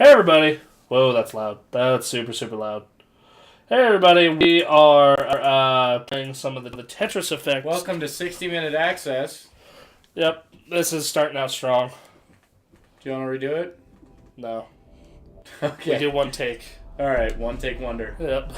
Hey everybody! Whoa, that's loud. That's super, super loud. Hey everybody, we are playing some of the Tetris Effect. Welcome to 60-minute access. Yep, this is starting out strong. Do you want to redo it? No. Okay. We do one take. Alright, one take wonder. Yep.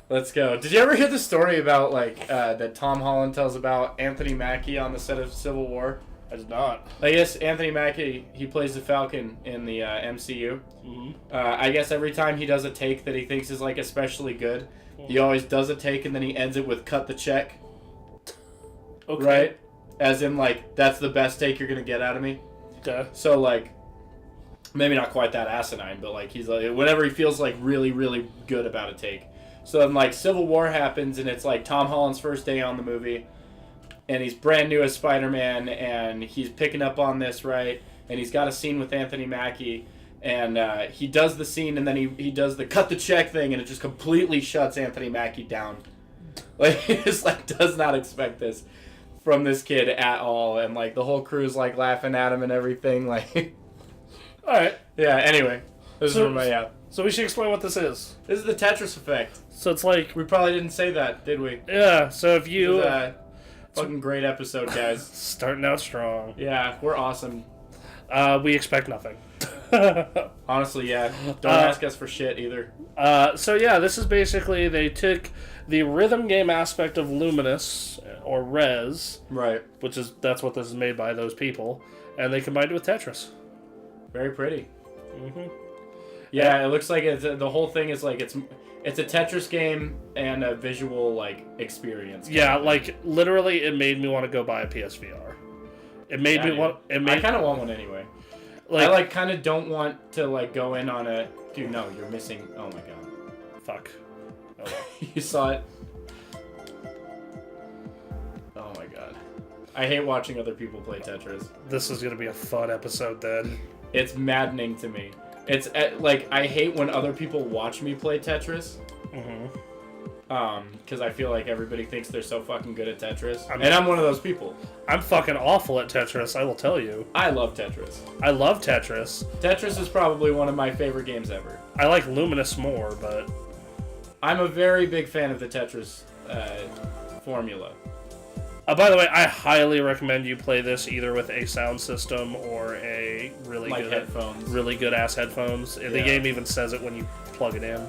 Let's go. Did you ever hear the story about, that Tom Holland tells about Anthony Mackie on the set of Civil War? I did not. I guess Anthony Mackie, he plays the Falcon in the MCU. Mm-hmm. I guess every time he does a take that he thinks is, especially good, he always does a take and then he ends it with cut the check. Okay. Right? As in, that's the best take you're going to get out of me. Okay. So, maybe not quite that asinine, but, he's whenever he feels, really, really good about a take. So then, Civil War happens, and it's, Tom Holland's first day on the movie, and he's brand new as Spider-Man, and he's picking up on this, right? And he's got a scene with Anthony Mackie, and he does the scene, and then he does the cut the check thing, and it just completely shuts Anthony Mackie down. He just, does not expect this from this kid at all, and, the whole crew's, laughing at him and everything, Alright. Yeah, anyway. This is from my, So we should explain what this is. This is the Tetris Effect. So it's We probably didn't say that, did we? Yeah, so if you... Fucking great episode, guys. Starting out strong. Yeah, we're awesome. We expect nothing. Honestly, yeah. Don't ask us for shit either. So yeah, this is basically, they took the rhythm game aspect of Luminous, or Rez, Right. that's what this is made by, those people, and they combined it with Tetris. Very pretty. Mm-hmm. Yeah, it looks like the whole thing is it's a Tetris game and a visual experience. Yeah, literally, it made me want to go buy a PSVR. It made me want. I kind of want one anyway. I kind of don't want to go in on a. Dude, no, you're missing. Oh my god. Fuck. Oh, well. You saw it. Oh my god. I hate watching other people play Tetris. This is gonna be a fun episode then. It's maddening to me. It's I hate when other people watch me play Tetris. Mm-hmm. Because I feel like everybody thinks they're so fucking good at Tetris. And I'm one of those people. I'm fucking awful at Tetris, I will tell you. I love Tetris. I love Tetris. Tetris is probably one of my favorite games ever. I like Luminous more, but... I'm a very big fan of the Tetris formula. By the way, I highly recommend you play this either with a sound system or a really good headphones. Really good ass headphones. Yeah. The game even says it when you plug it in.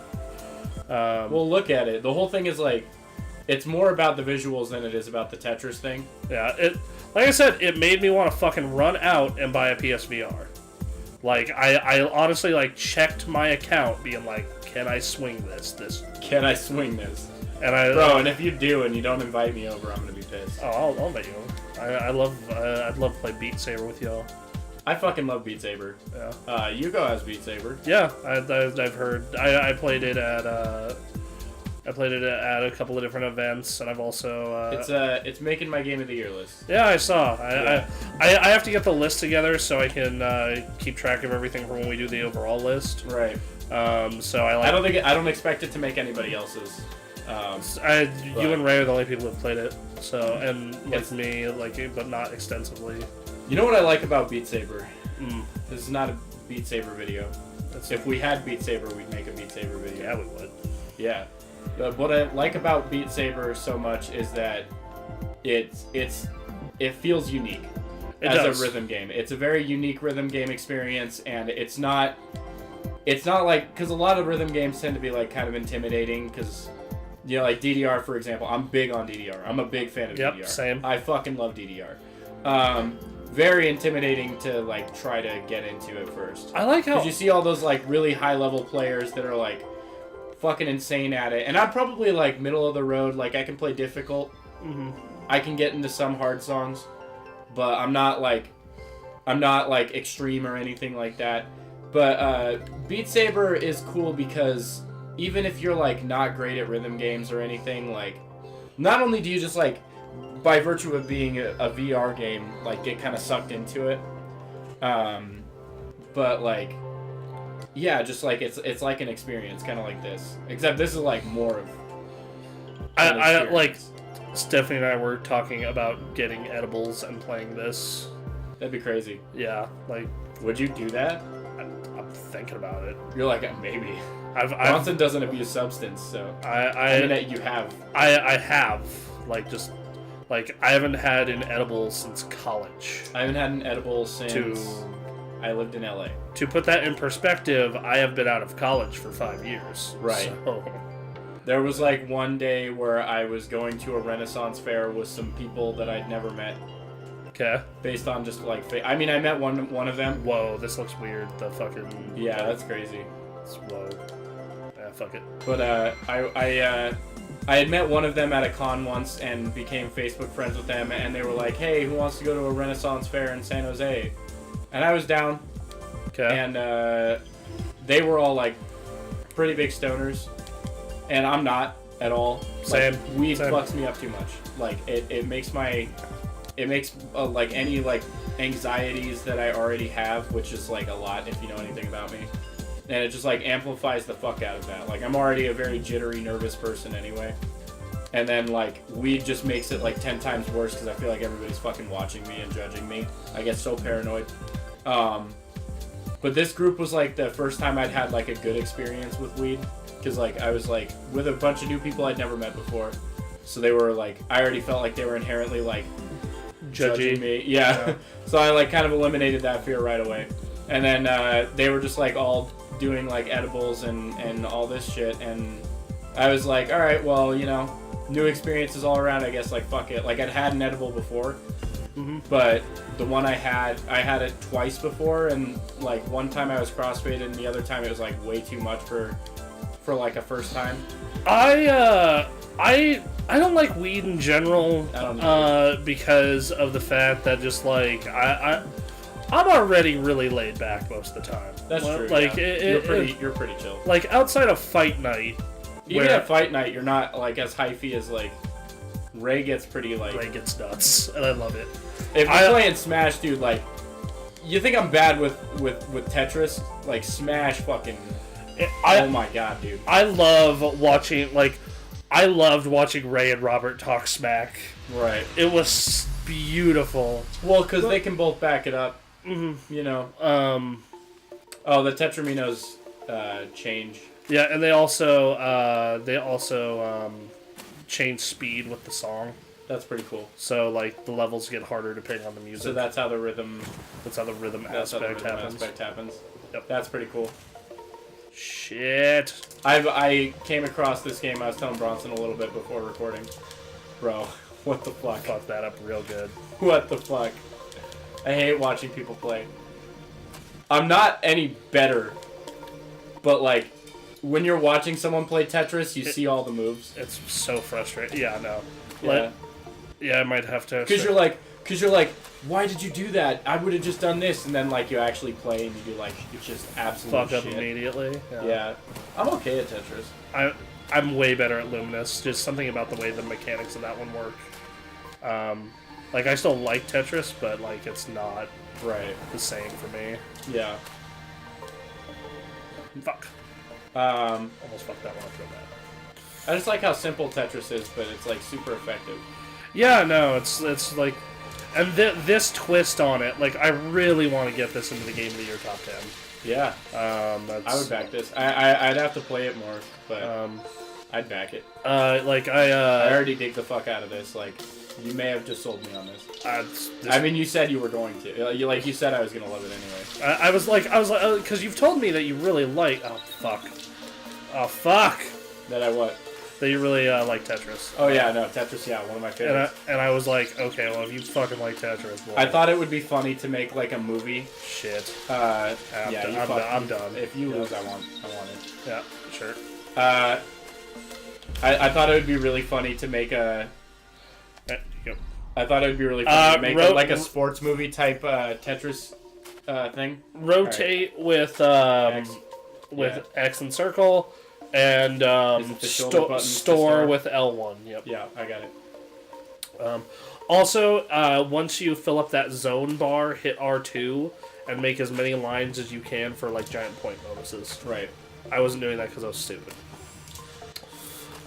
Well, look at it. The whole thing is it's more about the visuals than it is about the Tetris thing. Yeah, like I said, it made me want to fucking run out and buy a PSVR. I honestly checked my account, being can I swing this? Can I swing this? And and if you do and you don't invite me over, I'm gonna be pissed. Oh, I'll invite you over. I'd love to play Beat Saber with y'all. I fucking love Beat Saber. Yeah. Yugo has Beat Saber. Yeah, I've heard. I played it at a couple of different events, and I've also. It's making my Game of the Year list. Yeah, I saw. I have to get the list together so I can keep track of everything from when we do the overall list. Right. So I don't expect it to make anybody else's. You and Ray are the only people who have played it. So me, but not extensively. You know what I like about Beat Saber? This is not a Beat Saber video. If we had Beat Saber, we'd make a Beat Saber video. Yeah, we would. Yeah. What I like about Beat Saber so much is that it feels unique as a rhythm game. It's a very unique rhythm game experience, and it's not because a lot of rhythm games tend to be kind of intimidating because. DDR, for example. I'm big on DDR. I'm a big fan of DDR. Same. I fucking love DDR. Very intimidating to, try to get into at first. I like how... Because you see all those, really high-level players that are, fucking insane at it. And I'm probably, middle of the road. I can play difficult. Mm-hmm. I can get into some hard songs. But I'm not, extreme or anything like that. But, Beat Saber is cool because... Even if you're, not great at rhythm games or anything, not only do you just, by virtue of being a VR game, get kind of sucked into it, but, yeah, just, it's like an experience, kind of like this. Except this is, more of Stephanie and I were talking about getting edibles and playing this. That'd be crazy. Yeah, Would you do that? I'm thinking about it. You're like, maybe. Bronson doesn't abuse substance, so I mean, you have. I have I haven't had an edible since college. I haven't had an edible since I lived in LA. To put that in perspective, I have been out of college for 5 years. Right. So. There was like one day where I was going to a Renaissance fair with some people that I'd never met. Okay. Based on just like, I mean, I met one of them. Whoa, this looks weird. The fucking. Yeah, that's crazy. Whoa. Yeah, fuck it. But I had met one of them at a con once and became Facebook friends with them, and they were like, "Hey, who wants to go to a Renaissance fair in San Jose?" And I was down. Okay. And they were all like pretty big stoners, and I'm not at all. Same. Like, weed Same. fucks me up too much. Like it makes like any like anxieties that I already have, which is like a lot if you know anything about me. And it just like amplifies the fuck out of that. Like I'm already a very jittery, nervous person anyway. And then like weed just makes it like 10 times worse because I feel like everybody's fucking watching me and judging me. I get so paranoid. But this group was like the first time I'd had like a good experience with weed. Because like I was like with a bunch of new people I'd never met before. So they were like, I already felt like they were inherently like judging me. Yeah. So I like kind of eliminated that fear right away. And then they were just like all doing like edibles and all this shit, and I was like, all right, well, you know, new experiences all around, I guess. Like fuck it. Like I'd had an edible before, but the one I had it twice before, and like one time I was crossfaded and the other time it was like way too much for like a first time. I don't like weed in general. I don't because of the fact that just like I'm already really laid back most of the time. That's true. Like yeah. You're pretty chill. Like outside of fight night, even at fight night, you're not like as hyphy as like Ray gets pretty like. Ray gets nuts, and I love it. If you're playing Smash, dude, like you think I'm bad with Tetris? Like Smash, fucking. Oh my god, dude. I love watching I loved watching Ray and Robert talk smack. Right. It was beautiful. Well, because they can both back it up. Mm-hmm. You know. Oh, the Tetraminos change. Yeah, and they also change speed with the song. That's pretty cool. So like the levels get harder depending on the music. So that's how the rhythm. Aspect happens. Yep. That's pretty cool. Shit. I came across this game. I was telling Bronson a little bit before recording. Bro, what the fuck? Fuck that up real good. What the fuck? I hate watching people play. I'm not any better, but like when you're watching someone play Tetris, you see all the moves. It's so frustrating. Yeah, no. Yeah. Yeah, I might have to. Because you're like, why did you do that? I would have just done this, and then like you actually play and you do like it's just absolute fuck shit. up immediately. Yeah. I'm okay at Tetris. I'm way better at Luminous. Just something about the way the mechanics of that one work. Like I still like Tetris, but like it's not the same for me. Yeah. Fuck. Almost fucked that one up real bad. I just like how simple Tetris is, but it's like super effective. Yeah, no, it's like, and this twist on it, like I really want to get this into the Game of the Year top 10. Yeah. I would back this. I'd have to play it more, but I'd back it. I already dig the fuck out of this. Like, you may have just sold me on this. I mean, you said you were going to. You said I was gonna love it anyway. I was like, because you've told me that you really like. Oh fuck. That I what? That you really like Tetris. Oh yeah, no, Tetris, yeah, one of my favorites. And I was like, okay, well, if you fucking like Tetris, well, I thought it would be funny to make like a movie. Shit. I'm done. If you lose, I want it. Yeah, sure. I thought it would be really funny to make a. Yep. I thought it would be really funny to make like a sports movie type Tetris thing. Rotate with X and circle. And store with L1. Yep. Yeah, I got it. Also, once you fill up that zone bar, hit R2 and make as many lines as you can for like giant point bonuses. Right. I wasn't doing that because I was stupid.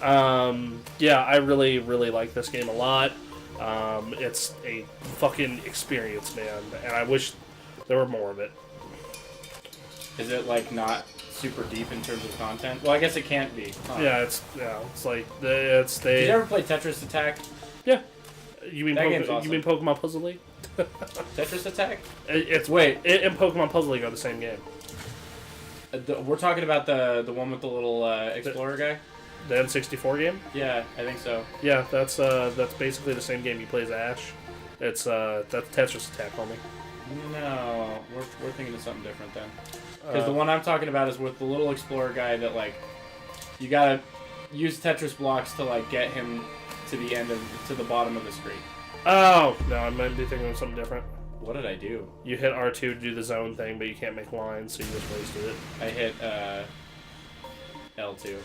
Yeah, I really, really like this game a lot. It's a fucking experience, man, and I wish there were more of it. Is it like not super deep in terms of content? Well, I guess it can't be. Huh? Yeah, it's like they. Did you ever play Tetris Attack? Yeah. You mean That game's awesome. You mean Pokemon Puzzle League? Tetris Attack? It and Pokemon Puzzle League are the same game. We're talking about the one with the little explorer guy. The N64 game? Yeah, I think so. Yeah, that's basically the same game you play as Ash. It's that's Tetris Attack, homie. No, we're thinking of something different then. Because the one I'm talking about is with the little explorer guy that like you gotta use Tetris blocks to like get him to the bottom of the screen. Oh no, I might be thinking of something different. What did I do? You hit R2 to do the zone thing, but you can't make lines, so you just wasted it. I hit L2,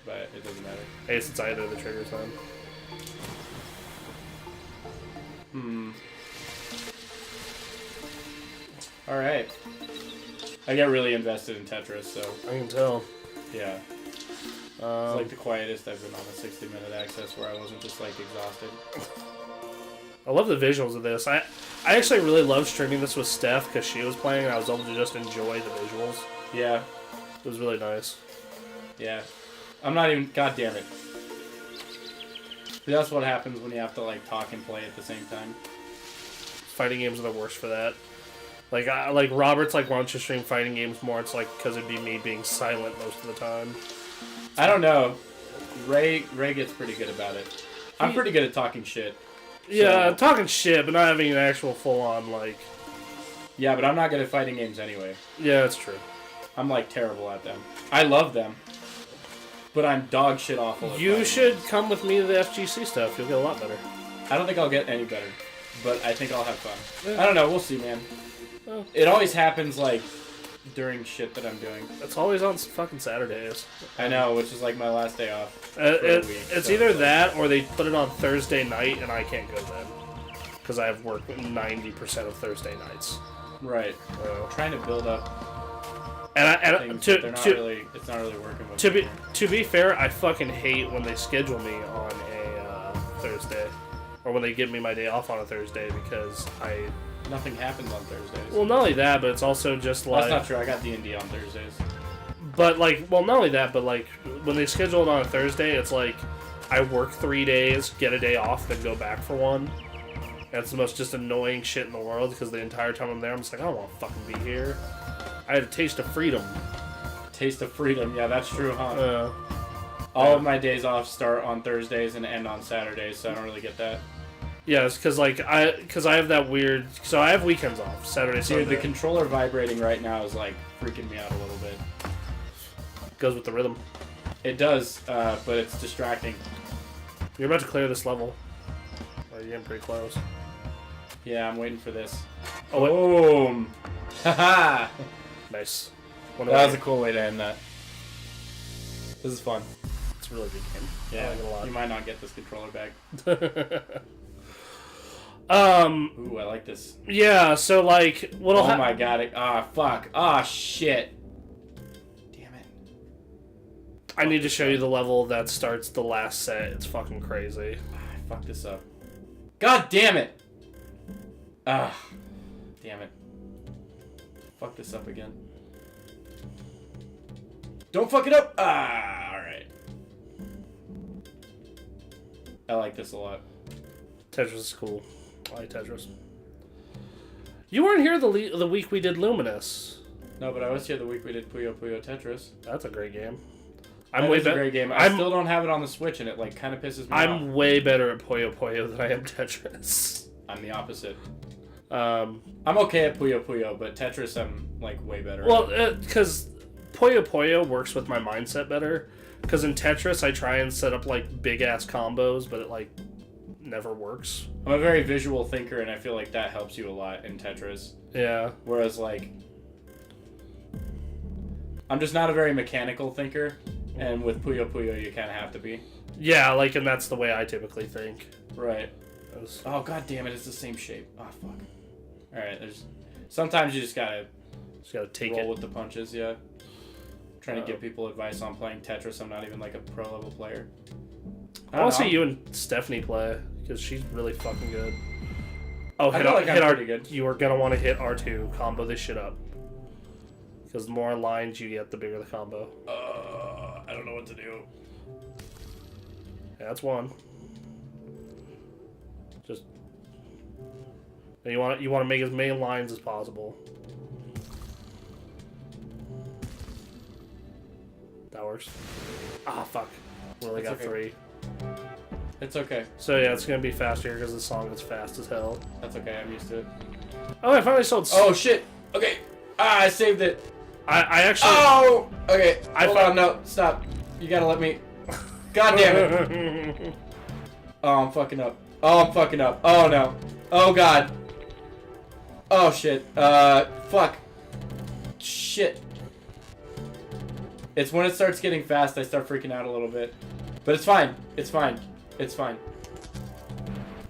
but it doesn't matter. I guess it's either of the triggers then. Alright. I get really invested in Tetris, so I can tell. yeah. It's like the quietest I've been on a 60-minute access where I wasn't just like exhausted. I love the visuals of this. I actually really love streaming this with Steph because she was playing and I was able to just enjoy the visuals. Yeah. It was really nice. Yeah. I'm not even... God damn it. That's what happens when you have to like talk and play at the same time. Fighting games are the worst for that. Like Robert's like wants to stream fighting games more. It's like because it'd be me being silent most of the time. I don't know. Ray gets pretty good about it. I'm pretty good at talking shit. Yeah, talking shit, but not having an actual full-on, like... Yeah, but I'm not good at fighting games anyway. Yeah, that's true. I'm, like, terrible at them. I love them, but I'm dog shit awful at You should come with me to the FGC stuff. You'll get a lot better. I don't think I'll get any better, but I think I'll have fun. Yeah. I don't know. We'll see, man. Well, it always happens, like, during shit that I'm doing. It's always on fucking Saturdays. I know, which is, like, my last day off. It's either that or they put it on Thursday night and I can't go then. Because I have work 90% of Thursday nights. Right. Trying to build up and it's not really working with me. To be fair, I fucking hate when they schedule me on a Thursday. Or when they give me my day off on a Thursday because Nothing happens on Thursdays. Well, not only that, but it's also just like... That's not true. I got D&D on Thursdays. But, like, well, not only that, but, like, when they schedule it on a Thursday, it's like, I work 3 days, get a day off, then go back for one. And it's the most just annoying shit in the world, because the entire time I'm there, I'm just like, I don't want to fucking be here. I had a taste of freedom. Taste of freedom. Yeah, that's true, huh? All of my days off start on Thursdays and end on Saturdays, so I don't really get that. Yeah, it's because I have that weird... So I have weekends off, Saturday, Sunday. Dude, the controller vibrating right now is, like, freaking me out a little bit. Goes with the rhythm. It does, but it's distracting. You're about to clear this level. You're getting pretty close. Yeah, I'm waiting for this. Oh, wait. Boom! Haha! Nice. That was a cool way to end that. This is fun. It's a really good game. Yeah, I like it a lot. You might not get this controller back. Ooh, I like this. Yeah, so like, what'll Oh my god! Fuck! Shit! Damn it! I need to show you the level that starts the last set. It's fucking crazy. I fucked this up. God damn it! Damn it! Fuck this up again. Don't fuck it up! Alright. I like this a lot. Tetris is cool. I like Tetris. You weren't here the week we did Luminous. No, but I was here the week we did Puyo Puyo Tetris. That's a great game. That is a great game. I still don't have it on the Switch, and it like kind of pisses me off. I'm way better at Puyo Puyo than I am Tetris. I'm the opposite. I'm okay at Puyo Puyo, but Tetris I'm like way better. Well, because Puyo Puyo works with my mindset better. Because in Tetris, I try and set up like big ass combos, but it like never works. I'm a very visual thinker, and I feel like that helps you a lot in Tetris. Yeah. Whereas like, I'm just not a very mechanical thinker, and with Puyo Puyo, you kind of have to be. Yeah, like, and that's the way I typically think. Right. Oh god damn it! It's the same shape. Oh fuck. All right. Sometimes you just gotta take roll with the punches. Yeah. Trying to give people advice on playing Tetris. I'm not even like a pro level player. I want to see you and Stephanie play because she's really fucking good. Oh, hit pretty good. You are gonna want to hit R2, combo this shit up. Because the more lines you get, the bigger the combo. I don't know what to do. Yeah, that's one. Just and you want to make as many lines as possible. That works. Ah, fuck. We only got okay. 3. It's okay. So yeah, it's gonna be faster because the song is fast as hell. That's okay. I'm used to it. Oh, I finally sold. Oh shit. Okay. Ah, I saved it. I actually. Oh. Okay. I Hold on. No. Stop. You gotta let me. God damn it. Oh, I'm fucking up. Oh, I'm fucking up. Oh no. Oh god. Oh shit. Fuck. Shit. It's when it starts getting fast I start freaking out a little bit. But it's fine. It's fine. It's fine.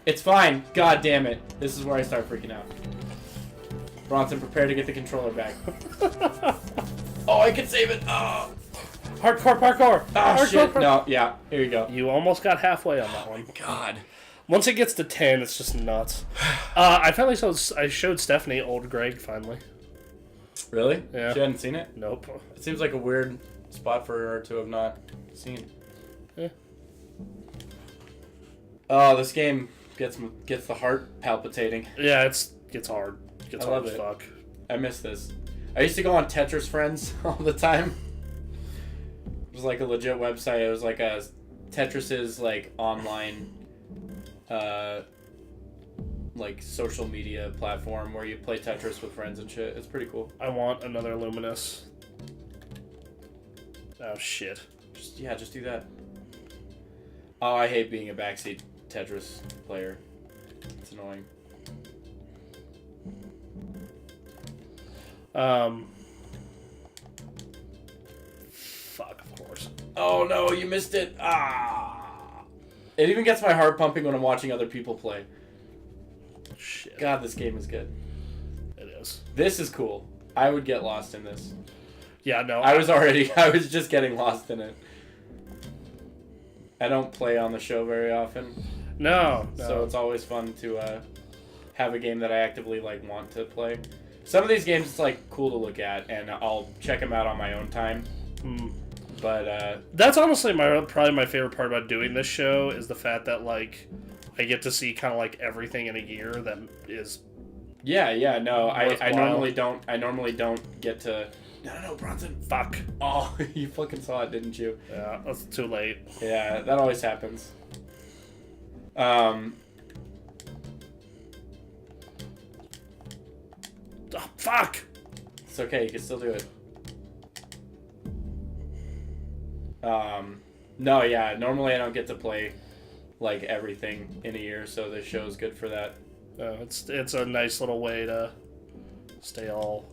It's fine. God damn it. This is where I start freaking out. Bronson, prepare to get the controller back. Oh, I can save it. Oh. Hardcore parkour. Ah, Hardcore shit. parkour. No, yeah. Here you go. You almost got halfway on that one. God. Once it gets to 10, it's just nuts. I finally showed Stephanie Old Greg finally. Really? Yeah. She hadn't seen it? Nope. It seems like a weird spot for her to have not seen. Yeah. Oh, this game gets the heart palpitating. Yeah, gets hard. Gets I hard love as it. fuck. I miss this. I used to go on Tetris Friends all the time. It was like a legit website. It was like a Tetris's like online like social media platform where you play Tetris with friends and shit. It's pretty cool. I want another Luminous. Oh shit. Just do that. Oh, I hate being a backseat Tetris player. It's annoying. Fuck, of course. Oh no, you missed it. Ah. It even gets my heart pumping when I'm watching other people play. Shit. God, this game is good. It is. This is cool. I would get lost in this. Yeah, no. I was just getting lost in it. I don't play on the show very often. No. So it's always fun to have a game that I actively like want to play. Some of these games it's like cool to look at, and I'll check them out on my own time. But that's honestly probably my favorite part about doing this show is the fact that like I get to see kind of like everything in a year that is. Yeah, no, I normally worthwhile. normally don't get to. No, Bronson. Fuck. Oh, you fucking saw it, didn't you? Yeah, that's too late. Yeah, that always happens. Oh, fuck! It's okay, you can still do it. No, yeah, normally I don't get to play, like, everything in a year, so this show's good for that. It's a nice little way to stay all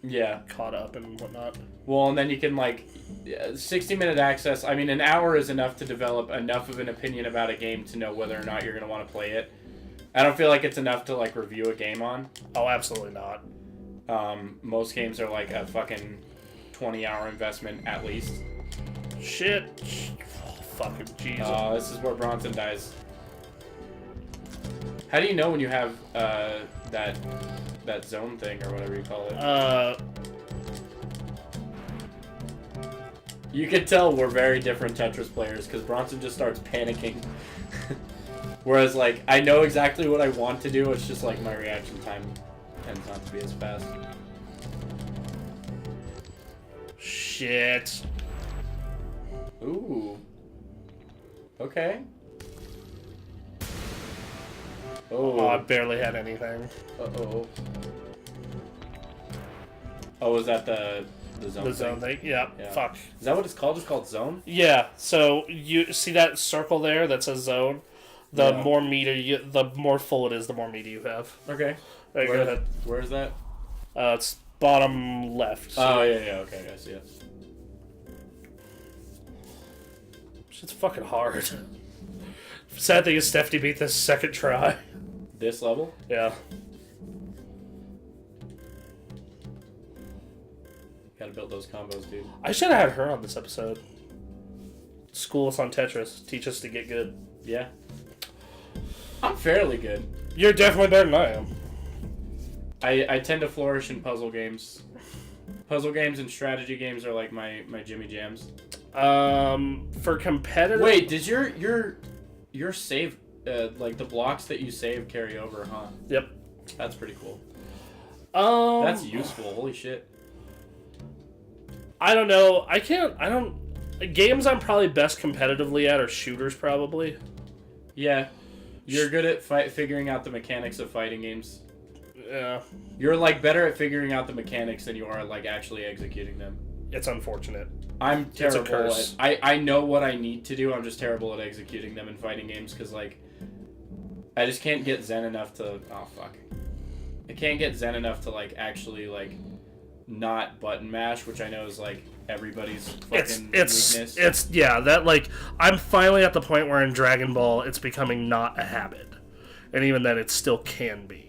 Yeah. caught up and whatnot. Well, and then you can, like, 60-minute access. I mean, an hour is enough to develop enough of an opinion about a game to know whether or not you're going to want to play it. I don't feel like it's enough to, like, review a game on. Oh, absolutely not. Most games are, like, a fucking 20-hour investment at least. Shit. Oh, fucking Jesus. Oh, this is where Bronson dies. How do you know when you have, that zone thing or whatever you call it? You can tell we're very different Tetris players because Bronson just starts panicking. Whereas, like, I know exactly what I want to do, it's just, like, my reaction time tends not to be as fast. Shit. Ooh. Okay. Oh, I barely had anything. Uh-oh. Oh, was that the zone The zone thing? Yeah, fuck. Is that what it's called? It's called zone? Yeah, so you see that circle there that says zone? The Yeah. more meter the more full it is, the more meter you have. Okay. Right, go ahead. Where is that? It's bottom left. Oh, yeah, okay, I see it. Shit's fucking hard. Sad thing is Stephanie beat this second try. This level? Yeah. Gotta build those combos, dude. I should have had her on this episode. School us on Tetris. Teach us to get good. Yeah. I'm fairly good. You're definitely better than I am. I tend to flourish in puzzle games. Puzzle games and strategy games are like my Jimmy Jams. For competitive. Wait, did your save like the blocks that you save carry over, huh? Yep. That's pretty cool. That's That's useful. Holy shit. I don't know. Games I'm probably best competitively at are shooters, probably. Yeah. You're good at figuring out the mechanics of fighting games. Yeah. You're like better at figuring out the mechanics than you are like actually executing them. It's unfortunate. I'm terrible It's a curse. I know what I need to do. I'm just terrible at executing them in fighting games because like I just can't get zen enough to I can't get zen enough to like actually like not button mash, which I know is like everybody's fucking weakness. It's yeah, that like I'm finally at the point where in Dragon Ball it's becoming not a habit. And even then it still can be.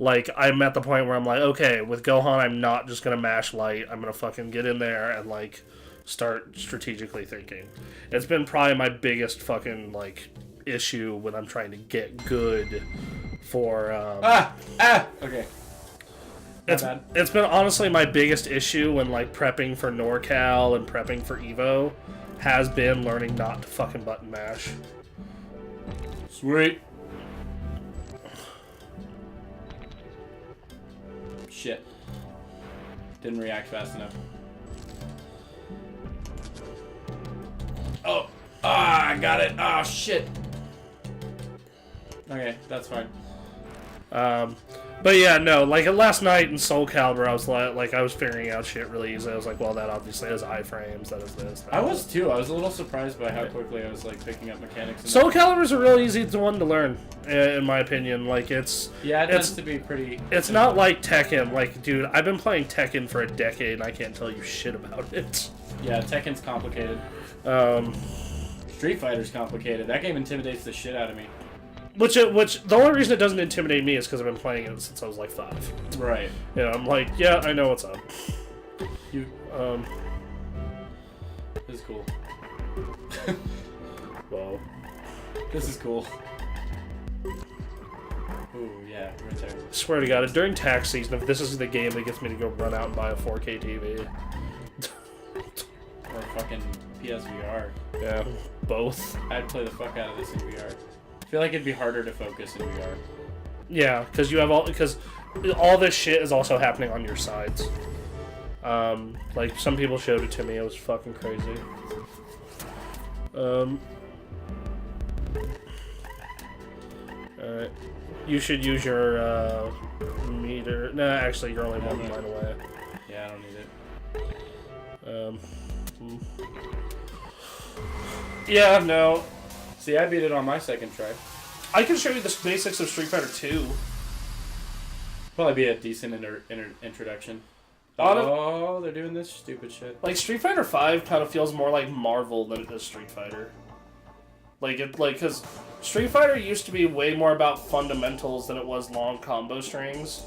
Like, I'm at the point where I'm like, okay, with Gohan, I'm not just gonna mash light. I'm gonna fucking get in there and, like, start strategically thinking. It's been probably my biggest fucking, like, issue when I'm trying to get good for, Okay. It's been honestly my biggest issue when, like, prepping for NorCal and prepping for EVO has been learning not to fucking button mash. Sweet. Shit. Didn't react fast enough. Oh! Ah, I got it! Ah, shit! Okay, that's fine. But yeah, no, like last night in Soul Calibur, I was like I was figuring out shit really easy. I was like, well, that obviously has iframes, that is this. I was too. I was a little surprised by how quickly I was like picking up mechanics. Soul Calibur's a real easy one to learn, in my opinion. Like it tends to be pretty. It's not like Tekken. Like, dude, I've been playing Tekken for a decade and I can't tell you shit about it. Yeah, Tekken's complicated. Street Fighter's complicated. That game intimidates the shit out of me. Which the only reason it doesn't intimidate me is because I've been playing it since I was like 5. Right. Yeah, I'm like, yeah, I know what's up. This is cool. Whoa. This is cool. Ooh, yeah, right there. Swear to God, during tax season, if this is the game that gets me to go run out and buy a 4K TV. Or fucking PSVR. Yeah, both. I'd play the fuck out of this in VR. I feel like it'd be harder to focus in VR. Yeah, because all this shit is also happening on your sides. Like some people showed it to me, it was fucking crazy. Alright. You should use your meter. No, actually, you're only one line away. Yeah, I don't need it. Yeah, no. See, I beat it on my second try. I can show you the basics of Street Fighter 2. Probably be a decent introduction. They're doing this stupid shit. Like, Street Fighter 5 kind of feels more like Marvel than it does Street Fighter. Because Street Fighter used to be way more about fundamentals than it was long combo strings.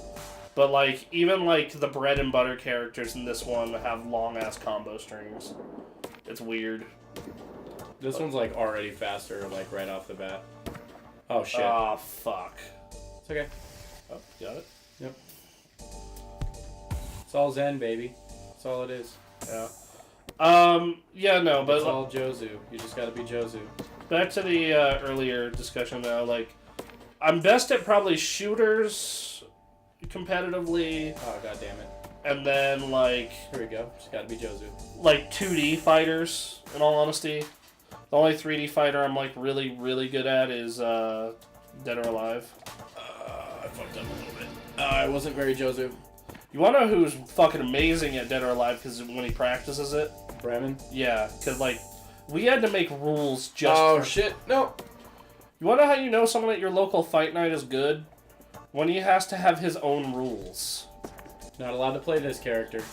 But, like, even, like, the bread and butter characters in this one have long-ass combo strings. It's weird. This one's, like, already faster, like, right off the bat. Oh, shit. Ah, fuck. It's okay. Oh, got it? Yep. It's all Zen, baby. That's all it is. Yeah. Yeah, no, but... It's all Jozu. You just gotta be Jozu. Back to the earlier discussion, though, like... I'm best at probably shooters competitively. Oh, god damn it. And then, like... Here we go. Just gotta be Jozu. Like, 2D fighters, in all honesty. The only 3D fighter I'm, like, really, really good at is, Dead or Alive. I fucked up a little bit. I wasn't very Jozu. You wanna know who's fucking amazing at Dead or Alive, because when he practices it? Bremen? Yeah, because, like, we had to make rules just Oh, shit. No. You wanna know how you know someone at your local fight night is good? When he has to have his own rules. Not allowed to play this character.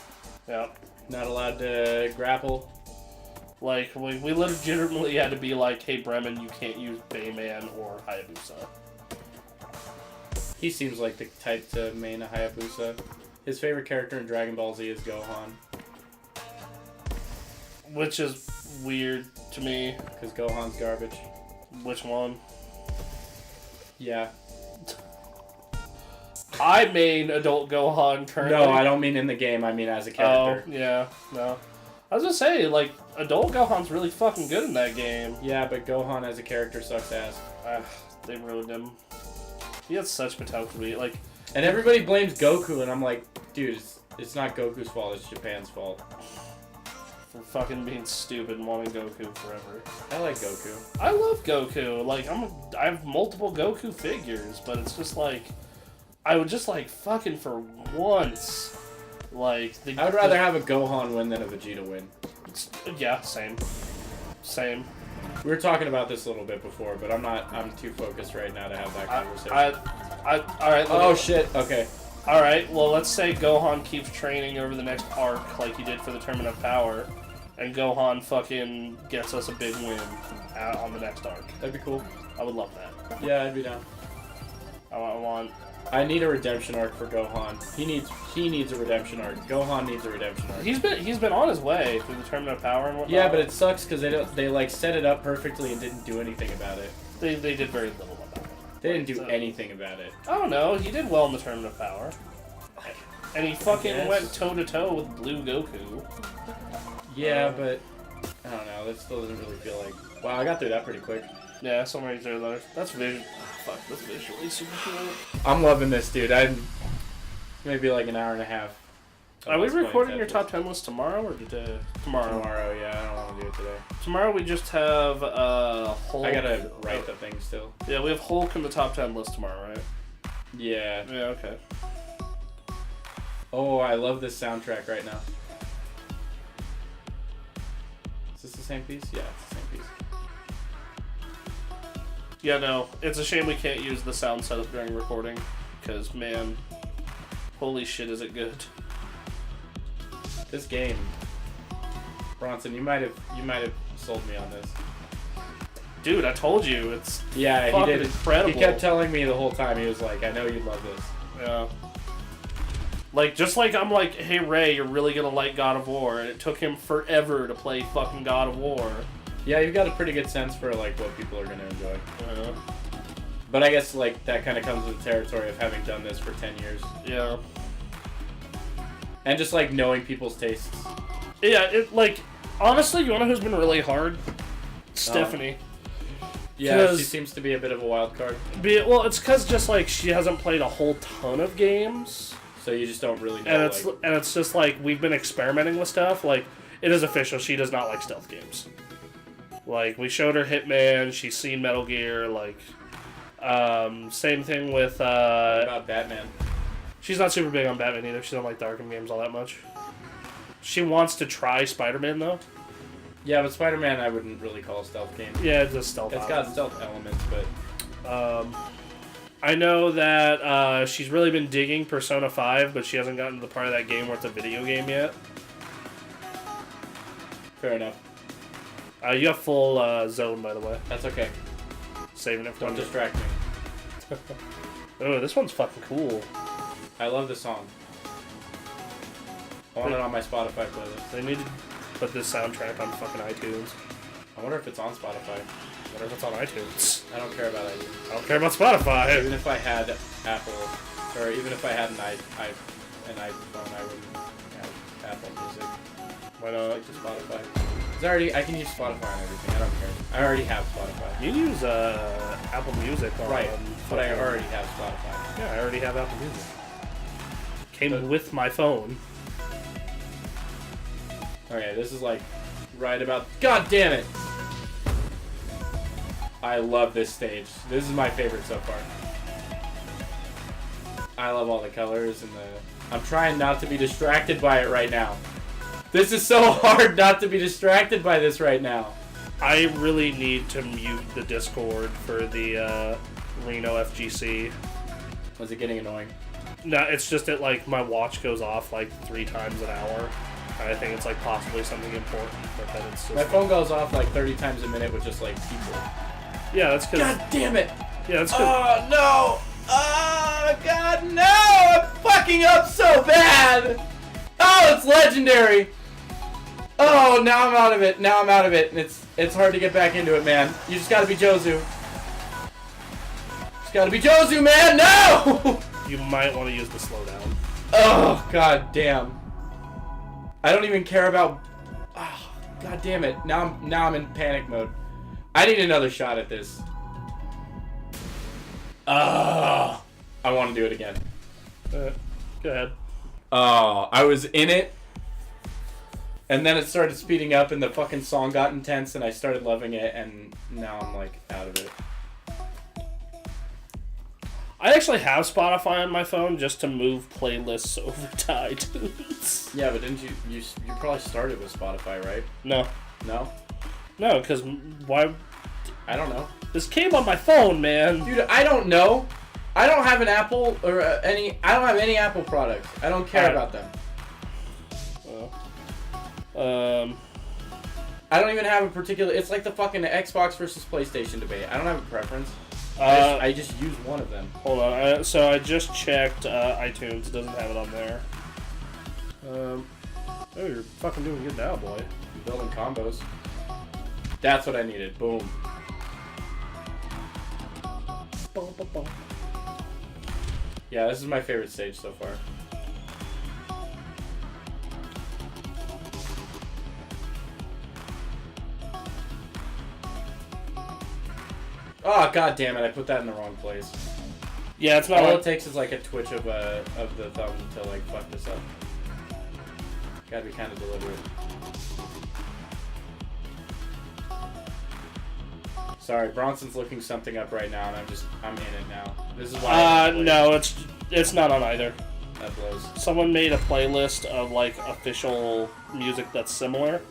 Yeah. Not allowed to grapple. Like, we legitimately had to be like, hey, Bremen, you can't use Bayman or Hayabusa. He seems like the type to main a Hayabusa. His favorite character in Dragon Ball Z is Gohan. Which is weird to me. Because Gohan's garbage. Which one? Yeah. I main adult Gohan currently. No, I don't mean in the game. I mean as a character. Oh, yeah, no. I was gonna say, like, adult Gohan's really fucking good in that game. Yeah, but Gohan as a character sucks ass. They ruined him. He had such potential to be, like... And everybody blames Goku, and I'm like, dude, it's not Goku's fault, it's Japan's fault. For fucking being stupid and wanting Goku forever. I like Goku. I love Goku. Like, I have multiple Goku figures, but it's just like... I would just, like, fucking for once... Like, I would rather have a Gohan win than a Vegeta win. Yeah, same. Same. We were talking about this a little bit before, but I'm too focused right now to have that conversation. Alright. Oh, shit. Okay. Alright, well, let's say Gohan keeps training over the next arc like he did for the Tournament of Power, and Gohan fucking gets us a big win on the next arc. That'd be cool. I would love that. Yeah, I'd be down. I need a redemption arc for Gohan. He needs a redemption arc. Gohan needs a redemption arc. He's been on his way through the Tournament of Power and whatnot. Yeah, but it sucks because they like set it up perfectly and didn't do anything about it. They did very little about it. They didn't do anything about it. I don't know. He did well in the Tournament of Power. And he fucking went toe-to-toe with Blue Goku. Yeah, but... I don't know. That still doesn't really feel like... Wow, I got through that pretty quick. Yeah, so many zero letters. That's visual. Fuck, that's visually super cool. I'm loving this, dude. Maybe like an hour and a half. Are we recording your top 10 list tomorrow or today? Tomorrow. Tomorrow, yeah. I don't want to do it today. Tomorrow we just have Hulk. I gotta write the thing still. Yeah, we have Hulk in the top 10 list tomorrow, right? Yeah. Yeah, okay. Oh, I love this soundtrack right now. Is this the same piece? Yeah, it's the same piece. Yeah, no. It's a shame we can't use the sound setup during recording. Because, man, holy shit, is it good. This game, Bronson, you might have sold me on this. Dude, I told you, it's yeah, fucking he did. Incredible. He kept telling me the whole time. He was like, "I know you love this." Yeah. Like, just like I'm like, hey Ray, you're really gonna like God of War, and it took him forever to play fucking God of War. Yeah, you've got a pretty good sense for like what people are gonna enjoy. But I guess like that kind of comes with the territory of having done this for 10 years. Yeah. And just like knowing people's tastes. Yeah, it like honestly, you wanna know who's been really hard? Stephanie. Yeah, she seems to be a bit of a wild card. Well, it's because just like she hasn't played a whole ton of games. So you just don't really know. And it's just like we've been experimenting with stuff. Like it is official. She does not like stealth games. Like we showed her Hitman. She's seen Metal Gear. Like same thing with. What about Batman? She's not super big on Batman either. She doesn't like the Arkham games all that much. She wants to try Spider-Man though. Yeah, but Spider-Man I wouldn't really call a stealth game. Yeah, it's a stealth. It's got stealth elements, but. I know that she's really been digging Persona 5, but she hasn't gotten to the part of that game where it's a video game yet. Fair enough. You have full zone, by the way. That's okay. Saving it for Don't distract me. Oh, this one's fucking cool. I love this song. I want it on my Spotify playlist. They need to put this soundtrack on fucking iTunes. I wonder if it's on Spotify. I wonder if it's on iTunes. I don't care about iTunes. I don't care about Spotify. Even if I had Apple, or even if I had an iPhone, I wouldn't have Apple Music. Why not? Like to Spotify. I can use Spotify on everything. I don't care. I already have Spotify. You use Apple Music on... Right, but I already have Spotify. Yeah, I already have Apple Music. Came with my phone. Okay, this is like right about... God damn it! I love this stage. This is my favorite so far. I love all the colors and the... I'm trying not to be distracted by it right now. This is so hard not to be distracted by this right now. I really need to mute the Discord for the Reno FGC. Was it getting annoying? No, it's just that like my watch goes off like 3 times an hour. I think it's like possibly something important, but then it's just... My phone goes off like 30 times a minute with just like people. Yeah, that's because... God damn it! Yeah, that's good. Oh, no! Oh, God, no! I'm fucking up so bad! Oh, it's legendary! Oh, now I'm out of it. Now I'm out of it. It's hard to get back into it, man. You just gotta be Jozu. Just gotta be Jozu, man! No! You might want to use the slowdown. Oh, god damn. I don't even care about... Oh, god damn it. Now I'm in panic mode. I need another shot at this. I want to do it again. Go ahead. Oh, I was in it. And then it started speeding up and the fucking song got intense and I started loving it and now I'm like out of it. I actually have Spotify on my phone just to move playlists over to iTunes. Yeah, but didn't you probably started with Spotify, right? No. No? No, because why? I don't know. This came on my phone, man. Dude, I don't know. I don't have an Apple or I don't have any Apple products. I don't care about them. I don't even have a particular... It's like the fucking Xbox versus PlayStation debate. I don't have a preference. I just use one of them. Hold on. So I just checked iTunes. It doesn't have it on there. Oh, you're fucking doing good now, boy. I'm building combos. That's what I needed. Boom. Yeah, this is my favorite stage so far. Oh, god damn it, I put that in the wrong place. Yeah, it's not... All it takes is like a twitch of the thumb to like fuck this up. Gotta be kind of deliberate. Sorry, Bronson's looking something up right now, and I'm in it now. This is why. No, it's not on either. That blows. Someone made a playlist of like official music that's similar,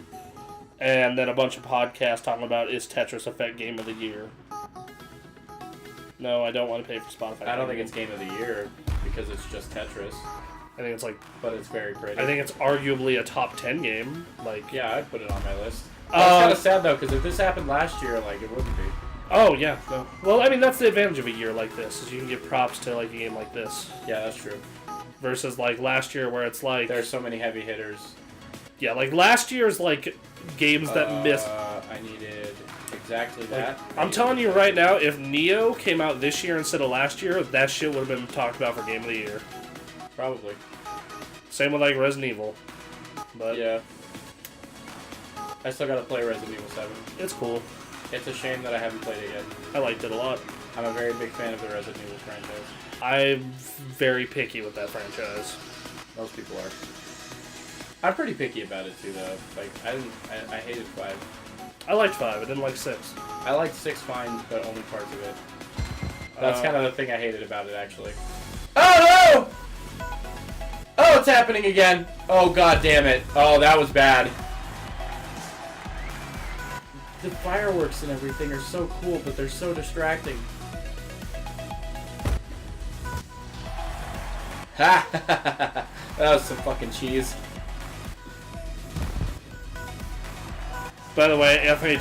and then a bunch of podcasts talking about is Tetris Effect Game of the Year. No, I don't want to pay for Spotify. I don't think it's Game of the Year because it's just Tetris. I think it's like, but it's very pretty. I think it's arguably a top 10 game. Like, yeah, I'd put it on my list. It's kind of sad though, because if this happened last year, like it wouldn't be. Oh yeah, no. Well, I mean that's the advantage of a year like this, is you can give props to like a game like this. Yeah, that's true. Versus like last year, where it's like there's so many heavy hitters. Yeah, like last year's like games that missed. I needed exactly that. I'm telling you right now, if Neo came out this year instead of last year, that shit would have been talked about for Game of the Year. Probably. Same with like Resident Evil. But yeah. I still gotta play Resident Evil 7. It's cool. It's a shame that I haven't played it yet. I liked it a lot. I'm a very big fan of the Resident Evil franchise. I'm very picky with that franchise. Most people are. I'm pretty picky about it too, though. Like I hated 5. I liked 5. I didn't like 6. I liked 6 fine, but only parts of it. That's kind of the thing I hated about it, actually. Oh no! Oh, it's happening again! Oh god damn it! Oh, that was bad. The fireworks and everything are so cool, but they're so distracting. Ha! That was some fucking cheese. By the way, if I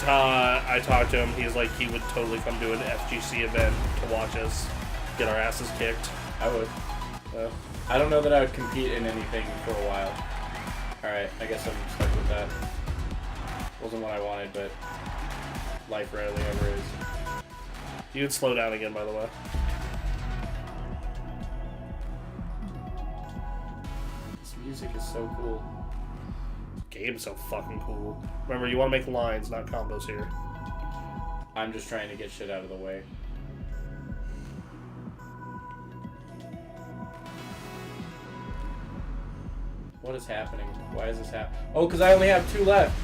talked to him, he's like he would totally come to an FGC event to watch us get our asses kicked. I would. I don't know that I would compete in anything for a while. Alright, I guess I'm stuck with that. Wasn't what I wanted, but life rarely ever is. You would slow down again, by the way. This music is so cool. Game's so fucking cool. Remember, you want to make lines, not combos here. I'm just trying to get shit out of the way. What is happening? Why is this happening? Oh, because I only have 2 left.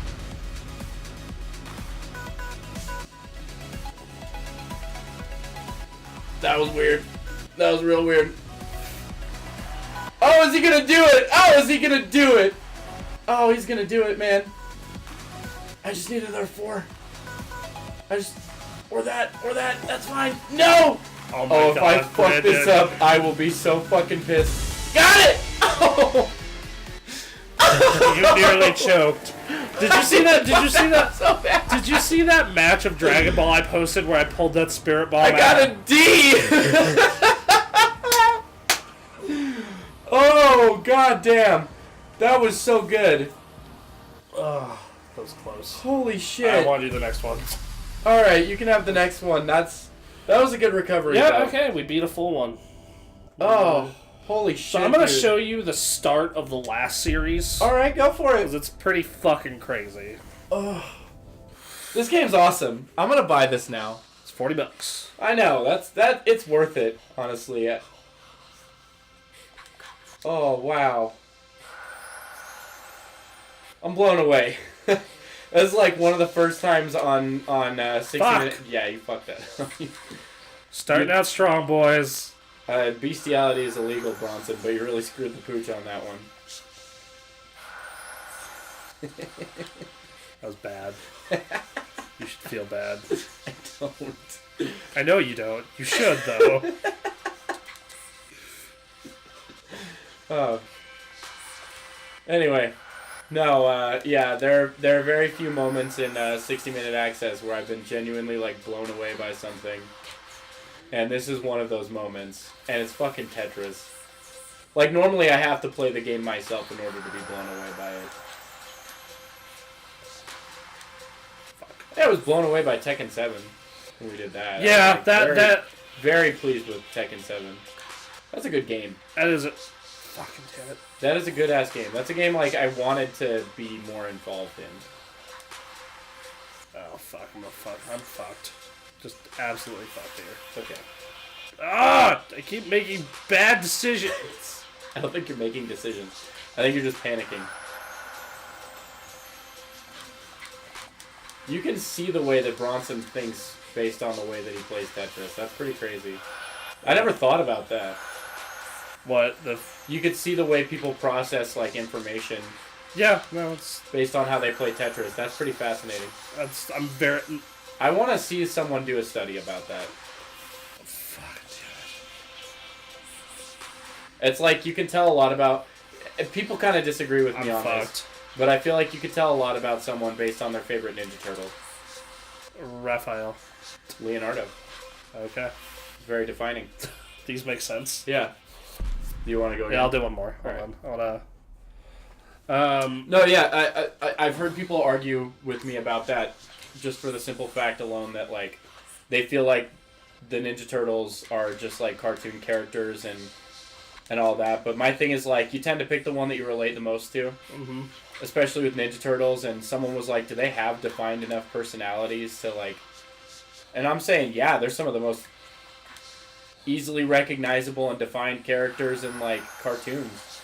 That was weird. That was real weird. Oh, is he gonna do it? Oh, is he gonna do it? Oh, he's gonna do it, man. I just need another 4. Or that, that's fine. No! Oh my god, if I fuck this up, I will be so fucking pissed. Got it! Oh! You nearly choked. Did you see that? Did you see that? So bad. Did you see that match of Dragon Ball I posted where I pulled that spirit bomb I got a D! Oh, god damn. That was so good. Ugh, that was close. Holy shit. I want to do the next one. Alright, you can have the next one. That was a good recovery. Yeah, though. okay, we beat a full one. Oh, holy shit! So I'm gonna dude. show you the start of the last series. All right, go for Because it. it's pretty fucking crazy. Oh, this game's awesome. I'm gonna buy this now. It's $40. I know that. It's worth it, honestly. Oh wow. I'm blown away. That's like one of the first times on 60 Minutes. Yeah, you fucked that. Starting out strong, boys. Bestiality is illegal, Bronson, but you really screwed the pooch on that one. That was bad. You should feel bad. I don't. I know you don't. You should, though. Oh. Anyway. No, yeah, there are very few moments in 60-minute access where I've been genuinely, like, blown away by something. And this is one of those moments. And it's fucking Tetris. Like, normally I have to play the game myself in order to be blown away by it. Fuck. Yeah, I was blown away by Tekken 7 when we did that. Yeah, that... Very pleased with Tekken 7. That's a good game. That is a... Fucking damn it. That is a good-ass game. That's a game, like, I wanted to be more involved in. Oh, fuck. I'm fucked. Just absolutely fucked here. It's okay. Ah! I keep making bad decisions. I don't think you're making decisions. I think you're just panicking. You can see the way that Bronson thinks based on the way that he plays Tetris. That's pretty crazy. I never thought about that. What? You could see the way people process, like, information Yeah, no, it's... based on how they play Tetris. That's pretty fascinating. I'm very... I want to see someone do a study about that. Fuck, It's like you can tell a lot about... People kind of disagree with me on this. But I feel like you could tell a lot about someone based on their favorite Ninja Turtle. Raphael. Leonardo. Okay. Very defining. These make sense. Yeah. Do you want to go again? Yeah, I'll do one more. Hold on. No, yeah, I've heard people argue with me about that just for the simple fact alone that, like, they feel like the Ninja Turtles are just, like, cartoon characters and all that. But my thing is, like, you tend to pick the one that you relate the most to. Mm-hmm. Especially with Ninja Turtles, and someone was like, do they have defined enough personalities to, like... And I'm saying, yeah, they're some of the most easily recognizable and defined characters in, like, cartoons.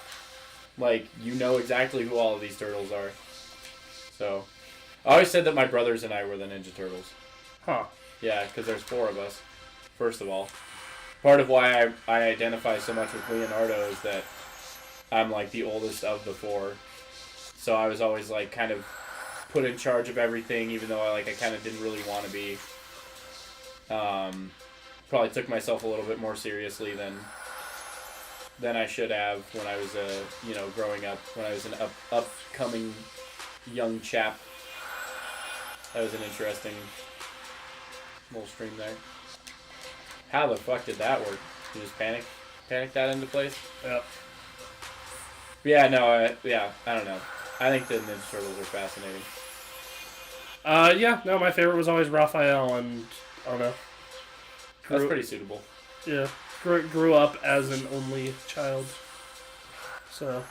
Like, you know exactly who all of these turtles are. So, I always said that my brothers and I were the Ninja Turtles. Huh. Yeah, because there's 4 of us, first of all. Part of why I identify so much with Leonardo is that I'm, like, the oldest of the 4. So I was always, like, kind of put in charge of everything, even though I kind of didn't really want to be. Probably took myself a little bit more seriously than I should have when I was, growing up, when I was an upcoming young chap. That was an interesting little stream there. How the fuck did that work? You just panic that into place? Yep. Yeah, no, I don't know. I think the Ninja Turtles are fascinating. Yeah, no, my favorite was always Raphael, and I don't know. That's pretty suitable. Yeah, grew up as an only child. So.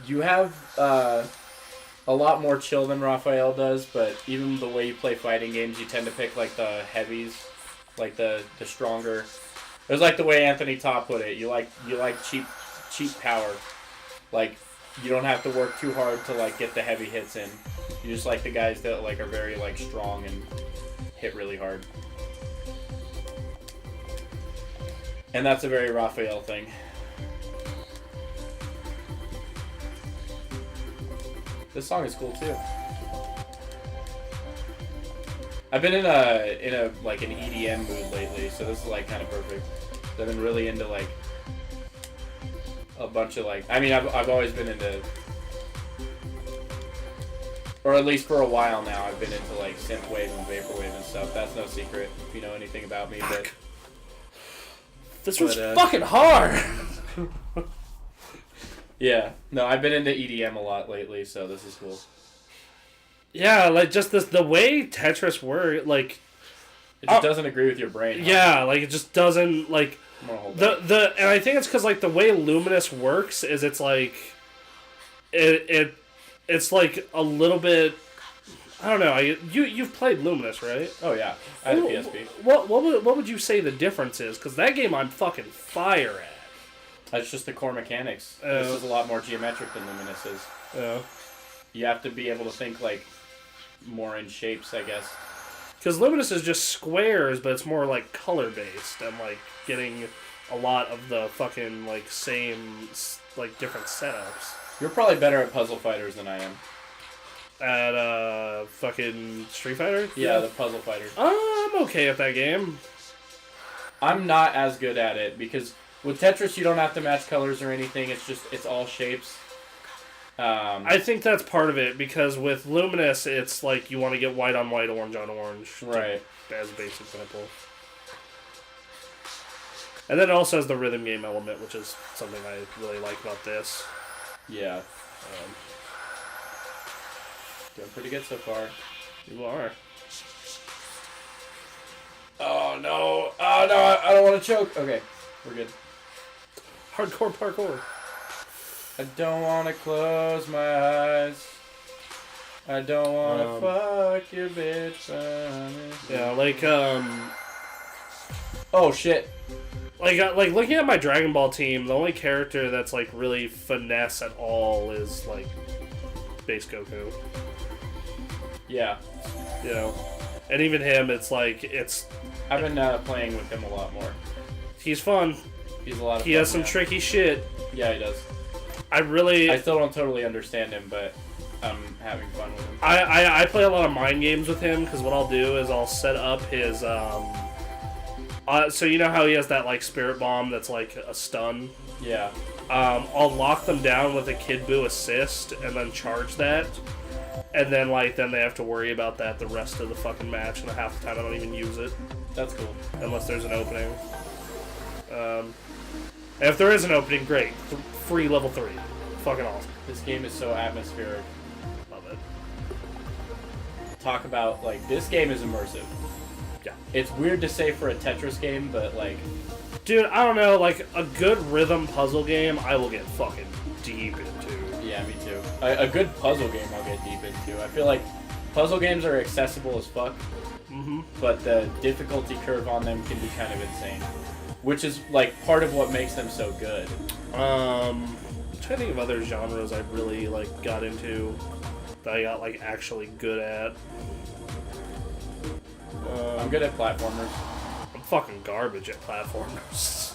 You have a lot more chill than Raphael does, but even the way you play fighting games, you tend to pick, like, the heavies, like the stronger. It was like the way Anthony Topp put it. You like cheap power. Like, you don't have to work too hard to, like, get the heavy hits in. You just like the guys that, like, are very, like, strong and hit really hard. And that's a very Raphael thing. This song is cool too. I've been in a like an EDM mood lately, so this is, like, kind of perfect. I've been really into, like, a bunch of, like, I mean, I've always been into, or at least for a while now, I've been into, like, synthwave and vaporwave and stuff. That's no secret if you know anything about me. But this was fucking hard. Yeah, no, I've been into EDM a lot lately, so this is cool. Yeah, like, just the way Tetris works, like... It just doesn't agree with your brain. Huh? Yeah, like, it just doesn't, like... More hold back. And I think it's because like the way Luminous works is it's like it's like a little bit. I don't know. You've played Luminous, right? Oh yeah, I had a PSP. What would you say the difference is? Because that game I'm fucking fire at. That's just the core mechanics. This is a lot more geometric than Luminous is. Yeah. You have to be able to think like more in shapes, I guess. Because Luminous is just squares, but it's more like color based and like getting a lot of the fucking like same like different setups. You're probably better at puzzle fighters than I am. At fucking Street Fighter? Yeah, the puzzle fighters. I'm okay at that game. I'm not as good at it because with Tetris you don't have to match colors or anything. It's all shapes. I think that's part of it because with Luminous it's like you want to get white on white, orange on orange. Right. As a basic example. And then it also has the rhythm game element, which is something I really like about this. Yeah. Doing pretty good so far. You are. Oh no! Oh no! I don't want to choke. Okay, we're good. Hardcore parkour. I don't want to close my eyes. I don't want to fuck your bitch. Yeah, like Oh shit! Like looking at my Dragon Ball team, the only character that's like really finesse at all is like Base Goku. Yeah. You know, and even him, it's like I've been playing with him a lot more. He's fun. He's a lot of fun. He has some tricky shit. Yeah, he does. I still don't totally understand him, but I'm having fun with him. I play a lot of mind games with him because what I'll do is I'll set up his so you know how he has that like spirit bomb that's like a stun. Yeah. I'll lock them down with a Kid Buu assist and then charge that. And then, then they have to worry about that the rest of the fucking match, and half the time I don't even use it. That's cool. Unless there's an opening. And if there is an opening, great. Free level 3. Fucking awesome. This game is so atmospheric. Love it. Talk about, this game is immersive. Yeah. It's weird to say for a Tetris game, but, Dude, I don't know, a good rhythm puzzle game, I will get fucking deep into. Yeah, me too. A good puzzle game I'll get deep into. I feel like puzzle games are accessible as fuck, but the difficulty curve on them can be kind of insane. Which is, part of what makes them so good. I'm trying to think of other genres I really, got into that I got, actually good at. I'm good at platformers. I'm fucking garbage at platformers.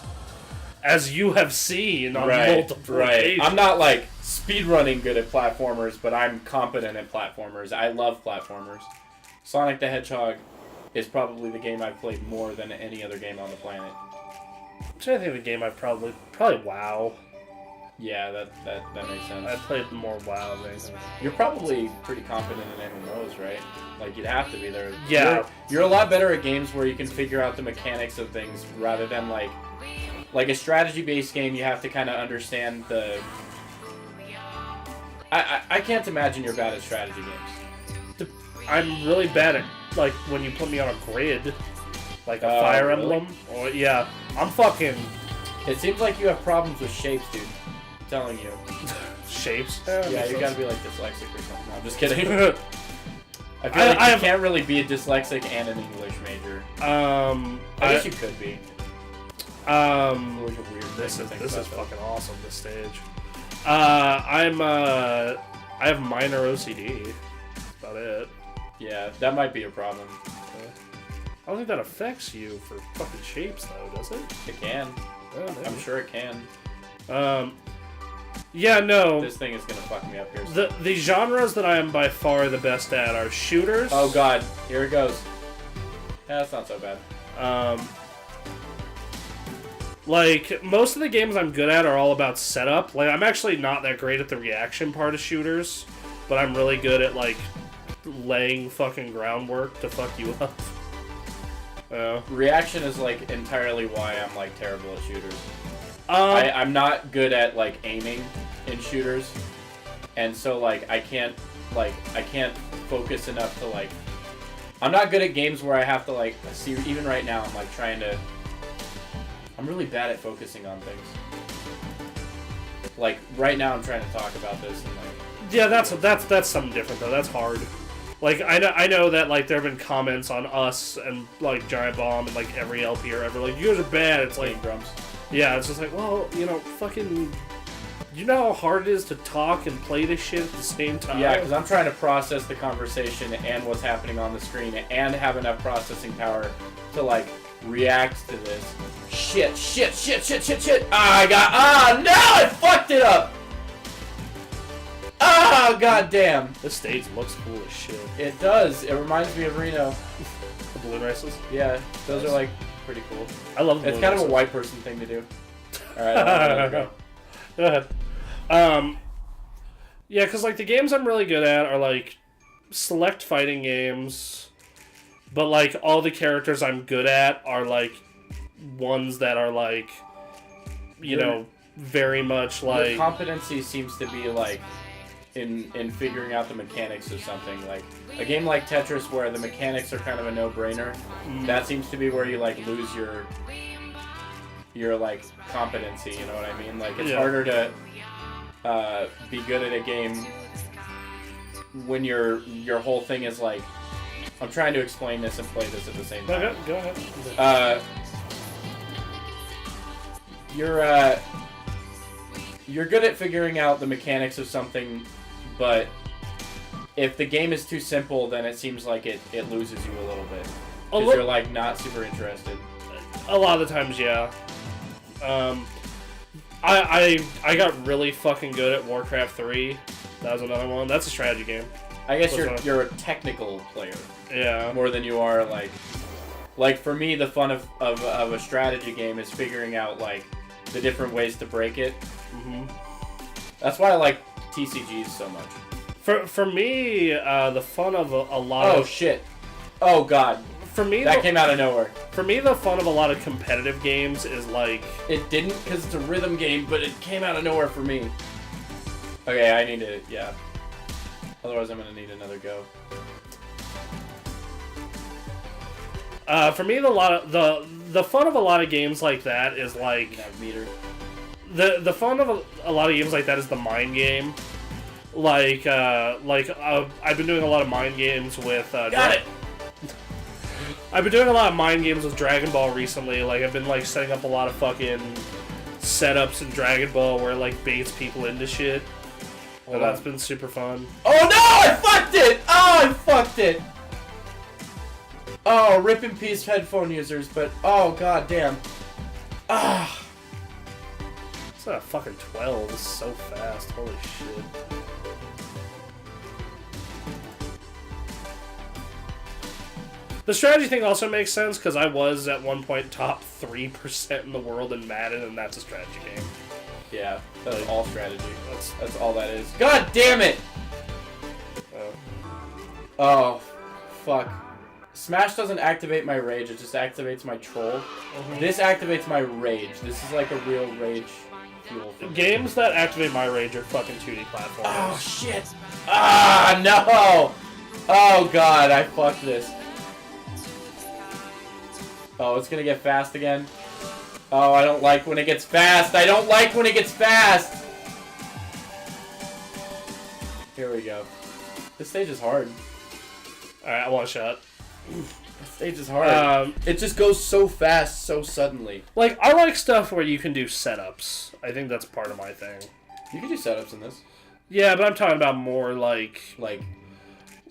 As you have seen on multiple occasions. I'm not, speedrunning good at platformers, but I'm competent at platformers. I love platformers. Sonic the Hedgehog is probably the game I've played more than any other game on the planet. I'm trying to think of a game I've probably WoW. Yeah, that makes sense. I played more WoW than anything. You're probably pretty competent in MMOs, right? You'd have to be there. Yeah. You're a lot better at games where you can figure out the mechanics of things rather than, a strategy-based game, you have to kind of understand the... I can't imagine you're bad at strategy games. I'm really bad at, when you put me on a grid, a Fire Emblem. Or, yeah, I'm fucking... It seems like you have problems with shapes, dude. I'm telling you. Shapes? Yeah, you gotta be, dyslexic or something. I'm just kidding. I feel like you can't really be a dyslexic and an English major. I guess you could be. This is fucking awesome, this stage. I have minor OCD. That's about it. Yeah, that might be a problem. I don't think that affects you for fucking shapes, though, does it? It can. Yeah, I'm sure it can. Yeah, no. This thing is gonna fuck me up here. The genres that I am by far the best at are shooters. Oh god, here it goes. Yeah, that's not so bad. Most of the games I'm good at are all about setup. I'm actually not that great at the reaction part of shooters, but I'm really good at, laying fucking groundwork to fuck you up. Reaction is, entirely why I'm, terrible at shooters. I'm not good at, aiming in shooters, and so, I can't focus enough to, I'm not good at games where I have to, see, even right now, I'm, trying to... I'm really bad at focusing on things. Like, right now I'm trying to talk about this and, like... Yeah, that's something different, though. That's hard. Like, I know that, like, there have been comments on us and, like, Giant Bomb and, like, every LP or ever, like, you guys are bad. It's like... drums. Yeah, it's just like, well, you know, fucking... You know how hard it is to talk and play this shit at the same time? Yeah, because I'm trying to process the conversation and what's happening on the screen and have enough processing power to, like, react to this. Shit. No, I fucked it up! Oh, goddamn. This stage looks cool as shit. It does. It reminds me of Reno. The balloon races? Yeah, those are, like, pretty cool. I love the balloon It's kind races. of a white person thing to do. Alright, go. Go ahead. Yeah, because, like, the games I'm really good at are, like, select fighting games, but, like, all the characters I'm good at are, like, ones that are, like, you know, very much, like... Your competency seems to be, like, in figuring out the mechanics of something. Like, a game like Tetris where the mechanics are kind of a no-brainer, that seems to be where you, like, lose your like, competency, you know what I mean? Like, it's harder to be good at a game when your whole thing is like, I'm trying to explain this and play this at the same time. Okay, go ahead. You're good at figuring out the mechanics of something, but if the game is too simple, then it seems like it loses you a little bit. Because you're, like, not super interested. A lot of the times, yeah. I got really fucking good at Warcraft 3. That was another one. That's a strategy game. I guess you're a technical player. Yeah. More than you are, like for me, the fun of a strategy game is figuring out, like, the different ways to break it. Mm-hmm. That's why I like TCGs so much. For me, the fun of a lot Oh, of... shit. Oh, God. For me, that came out of nowhere. For me, the fun of a lot of competitive games is, like... It didn't, because it's a rhythm game, but it came out of nowhere for me. Okay, I need to... Yeah. Otherwise, I'm going to need another go. For me, the fun of a lot of games like that is, like... Meter. The fun of a lot of games like that is the mind game. Like I've been doing a lot of mind games with... Got it! I've been doing a lot of mind games with Dragon Ball recently. Like, I've been, like, setting up a lot of fucking setups in Dragon Ball where it, like, baits people into shit. And that's been super fun. Oh, no! I fucked it! Oh, I fucked it! Oh, rip in peace headphone users, but... Oh, god damn. Ah! It's not a fucking 12. It's so fast. Holy shit. The strategy thing also makes sense because I was at one point top 3% in the world in Madden, and that's a strategy game. Yeah, that's all strategy. That's all that is. God damn it! Oh, fuck. Smash doesn't activate my rage, it just activates my troll. This activates my rage. This is like a real rage fuel. Games that activate my rage are fucking 2D platforms. Oh, shit! Ah, no! Oh, God, I fucked this. Oh, it's gonna get fast again. Oh, I don't like when it gets fast. I don't like when it gets fast. Here we go. This stage is hard. Alright, I want a shot. This stage is hard. It just goes so fast, so suddenly. Like, I like stuff where you can do setups. I think that's part of my thing. You can do setups in this. Yeah, but I'm talking about more like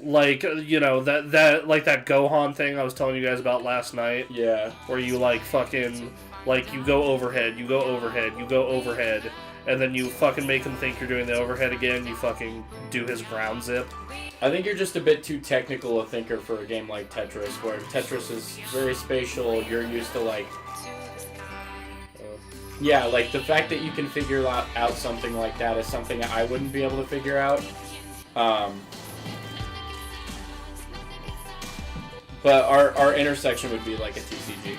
you know, that Gohan thing I was telling you guys about last night. Yeah. Where you, like, fucking, like, you go overhead, you go overhead, you go overhead, and then you fucking make him think you're doing the overhead again, you fucking do his ground zip. I think you're just a bit too technical a thinker for a game like Tetris, where Tetris is very spatial, you're used to, like... yeah, like, the fact that you can figure out something like that is something I wouldn't be able to figure out. But our intersection would be like a TCG.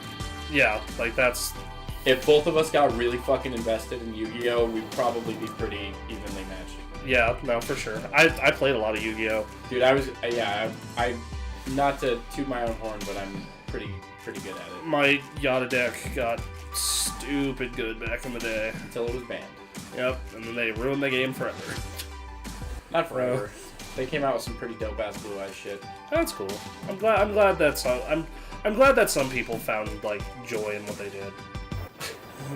Yeah, like that's... If both of us got really fucking invested in Yu-Gi-Oh, we'd probably be pretty evenly matched. Yeah, no, for sure. I played a lot of Yu-Gi-Oh. Dude, I not to toot my own horn, but I'm pretty pretty good at it. My Yada deck got stupid good back in the day. Until it was banned. Yep, and then they ruined the game forever. Not forever. They came out with some pretty dope ass Blue Eyes shit. That's cool. I'm glad that I'm glad that some people found like joy in what they did.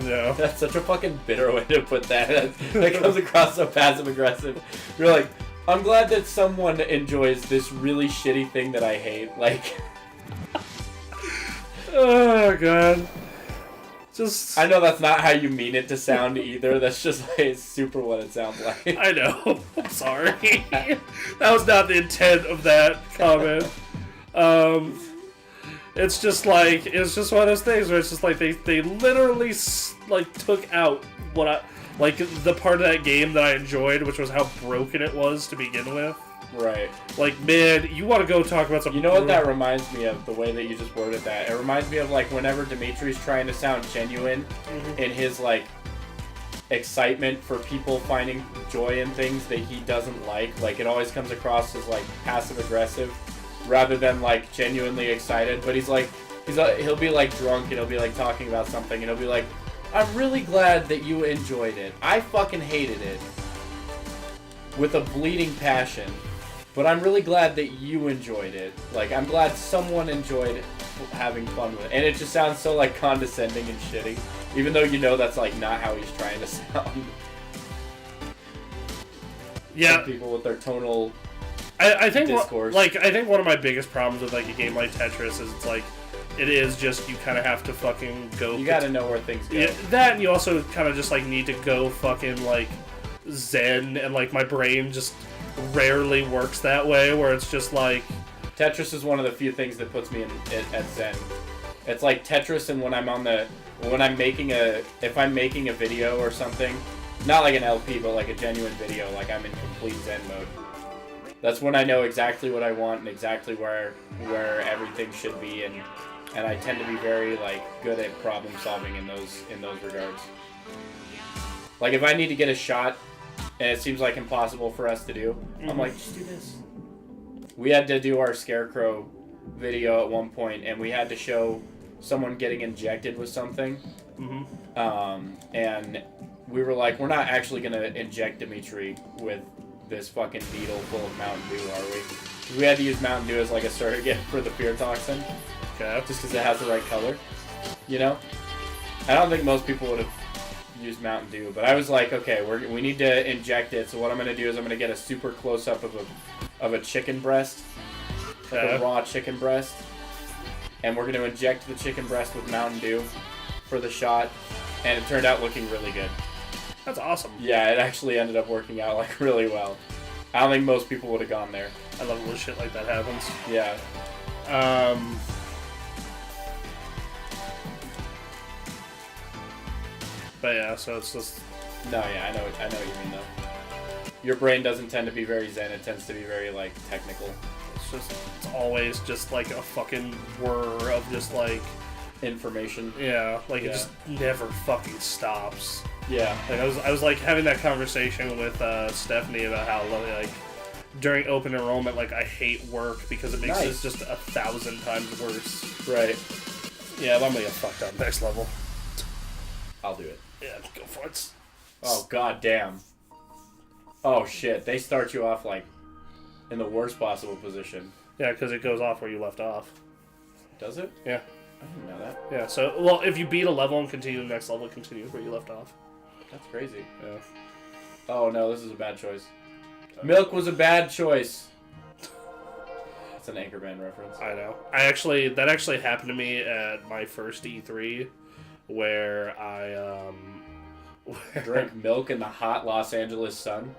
Yeah. That's such a fucking bitter way to put that. That comes across so passive aggressive. You're like, I'm glad that someone enjoys this really shitty thing that I hate. Like, oh god. Just I know that's not how you mean it to sound either. That's just like super what it sounds like. I know. I'm sorry. That was not the intent of that comment. It's just one of those things where it's just like they literally like took out what I like the part of that game that I enjoyed, which was how broken it was to begin with. Right. Like, man, you want to go talk about some... You know what that reminds me of, the way that you just worded that? It reminds me of, like, whenever Dimitri's trying to sound genuine in his, like, excitement for people finding joy in things that he doesn't like. Like, it always comes across as, like, passive-aggressive rather than, like, genuinely excited. But he'll be, like, drunk and he'll be, like, talking about something and he'll be like, I'm really glad that you enjoyed it. I fucking hated it. With a bleeding passion. But I'm really glad that you enjoyed it. Like, I'm glad someone enjoyed having fun with it. And it just sounds so, like, condescending and shitty. Even though you know that's, like, not how he's trying to sound. Yeah. Some people with their tonal I think discourse. I think one of my biggest problems with, like, a game like Tetris is it's, like, it is just you kind of have to fucking go... You gotta know where things go. Yeah, that, and you also kind of just, like, need to go fucking, like, zen, and, like, my brain just... rarely works that way, where it's just like... Tetris is one of the few things that puts me at zen. It's like Tetris, and if I'm making a video or something, not like an LP, but like a genuine video, like I'm in complete zen mode. That's when I know exactly what I want and exactly where everything should be, and I tend to be very like good at problem solving in those regards. Like if I need to get a shot and it seems like impossible for us to do, I'm like, just do this. We had to do our Scarecrow video at one point, and we had to show someone getting injected with something. And we were like, we're not actually going to inject Dimitri with this fucking needle full of Mountain Dew, are we? We had to use Mountain Dew as like a surrogate for the fear toxin. Okay. Just because it has the right color. You know? I don't think most people would have use Mountain Dew, but I was like, okay, we need to inject it, so what I'm going to do is I'm going to get a super close-up of a chicken breast, like a raw chicken breast, and we're going to inject the chicken breast with Mountain Dew for the shot, and it turned out looking really good. That's awesome. Yeah, it actually ended up working out, like, really well. I don't think most people would have gone there. I love when shit like that happens. Yeah. But yeah, so it's just... No, yeah, I know what you mean, though. Your brain doesn't tend to be very zen, it tends to be very, like, technical. It's always just, like, a fucking whir of just, like... information. Yeah, like, it just never fucking stops. Yeah. Like, I was, like, having that conversation with Stephanie about how, like, during open enrollment, like, I hate work because it makes it just 1,000 times worse. Right. Yeah, but I'm gonna get fucked up next level. I'll do it. Yeah, go for it. Oh, god damn. Oh, shit. They start you off, like, in the worst possible position. Yeah, because it goes off where you left off. Does it? Yeah. I didn't know that. Yeah, so, well, if you beat a level and continue the next level, it continues where you left off. That's crazy. Yeah. Oh, no, this is a bad choice. Milk was a bad choice. That's an Anchorman reference. I know. That actually happened to me at my first E3, where I, Drink milk in the hot Los Angeles sun?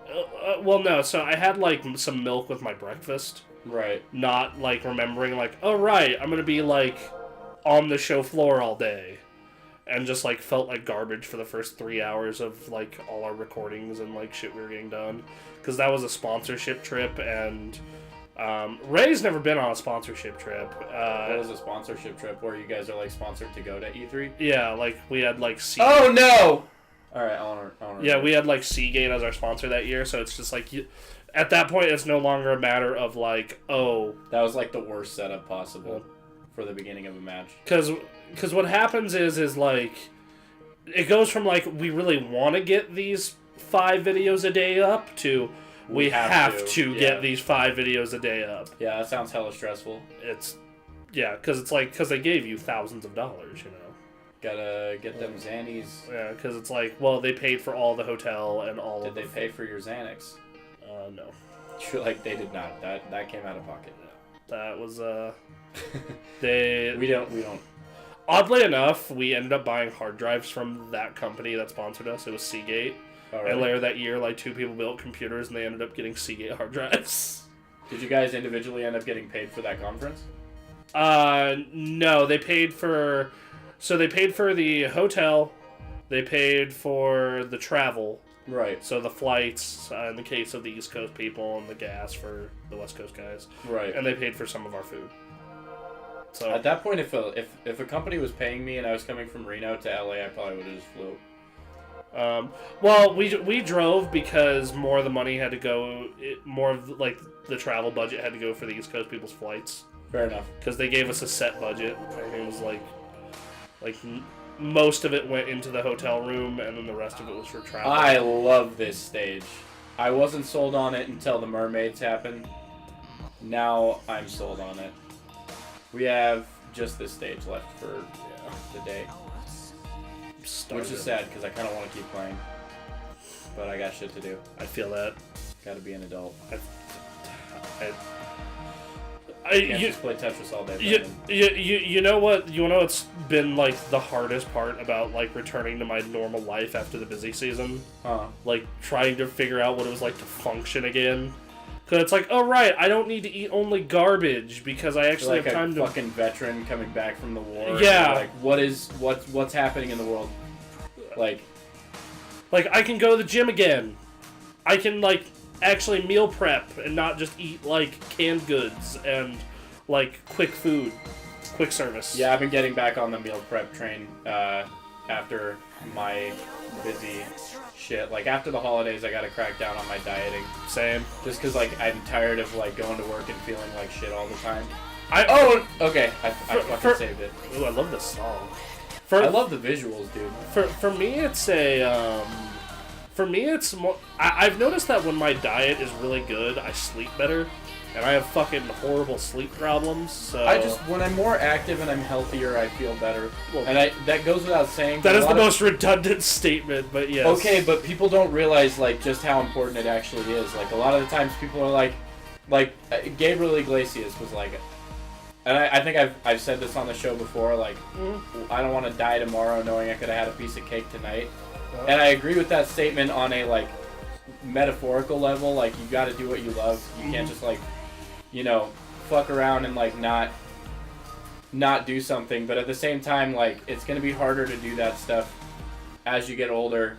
well, no, so I had, like, some milk with my breakfast. Right. Not, like, remembering, like, oh, right, I'm gonna be, like, on the show floor all day. And just, like, felt like garbage for the first 3 hours of, like, all our recordings and, like, shit we were getting done. Because that was a sponsorship trip, and Ray's never been on a sponsorship trip. What was a sponsorship trip where you guys are, like, sponsored to go to E3? Yeah, like, we had, like, Oh, no! Alright, I wanna yeah, we had, like, Seagate as our sponsor that year, so it's just, like, at that point, it's no longer a matter of, like, oh... That was, like, the worst setup possible. for the beginning of a match. Because what happens is like, it goes from like, we really want to get these 5 videos a day up to we have to get these 5 videos a day up. Yeah, that sounds hella stressful. Because it's like, because they gave you thousands of dollars, you know. Gotta get them Xannies. Yeah, because it's like, well, they paid for all the hotel and all Did they pay for your Xanax? No. Like, they did not. That came out of pocket. That was, We don't. Oddly enough, we ended up buying hard drives from that company that sponsored us. It was Seagate. Oh, really? And later that year, like, 2 people built computers, and they ended up getting Seagate hard drives. Did you guys individually end up getting paid for that conference? No, they paid for... So they paid for the hotel, they paid for the travel. Right. So the flights, in the case of the East Coast people, and the gas for the West Coast guys. Right. And they paid for some of our food. So at that point, if a company was paying me and I was coming from Reno to LA, I probably would have just flew. Well, we drove because more of the money had to go, more of like the travel budget had to go for the East Coast people's flights. Fair enough. Because they gave us a set budget. I think it was like most of it went into the hotel room, and then the rest of it was for travel. I love this stage. I wasn't sold on it until the mermaids happened. Now I'm sold on it. We have just this stage left for the day. Which is sad, because I kind of want to keep playing. But I got shit to do. I feel that. Gotta be an adult. You can't just play Tetris all day. You know what? You know what's been like the hardest part about like returning to my normal life after the busy season? Like trying to figure out what it was like to function again. Because it's like, oh right, I don't need to eat only garbage because I actually have time to. Like a fucking veteran coming back from the war. Yeah. Like what's happening in the world? Like I can go to the gym again. I can like actually meal prep and not just eat like canned goods and like quick food, quick service. Yeah, I've been getting back on the meal prep train after my busy shit. Like after the holidays, I gotta crack down on my dieting. Same. Just because like I'm tired of like going to work and feeling like shit all the time. Okay. I fucking saved it. Ooh, I love this song. I love the visuals, dude. For me, it's a. For me, it's more. I've noticed that when my diet is really good, I sleep better, and I have fucking horrible sleep problems. So when I'm more active and I'm healthier, I feel better. Well, and that goes without saying. That is the most redundant statement, but yes. Okay, but people don't realize like just how important it actually is. Like a lot of the times, people are like Gabriel Iglesias was like. And I think I've said this on the show before, like, I don't want to die tomorrow knowing I could have had a piece of cake tonight. And I agree with that statement on a, like, metaphorical level. Like, you got to do what you love. You can't just, like, you know, fuck around and, like, not do something. But at the same time, like, it's going to be harder to do that stuff as you get older.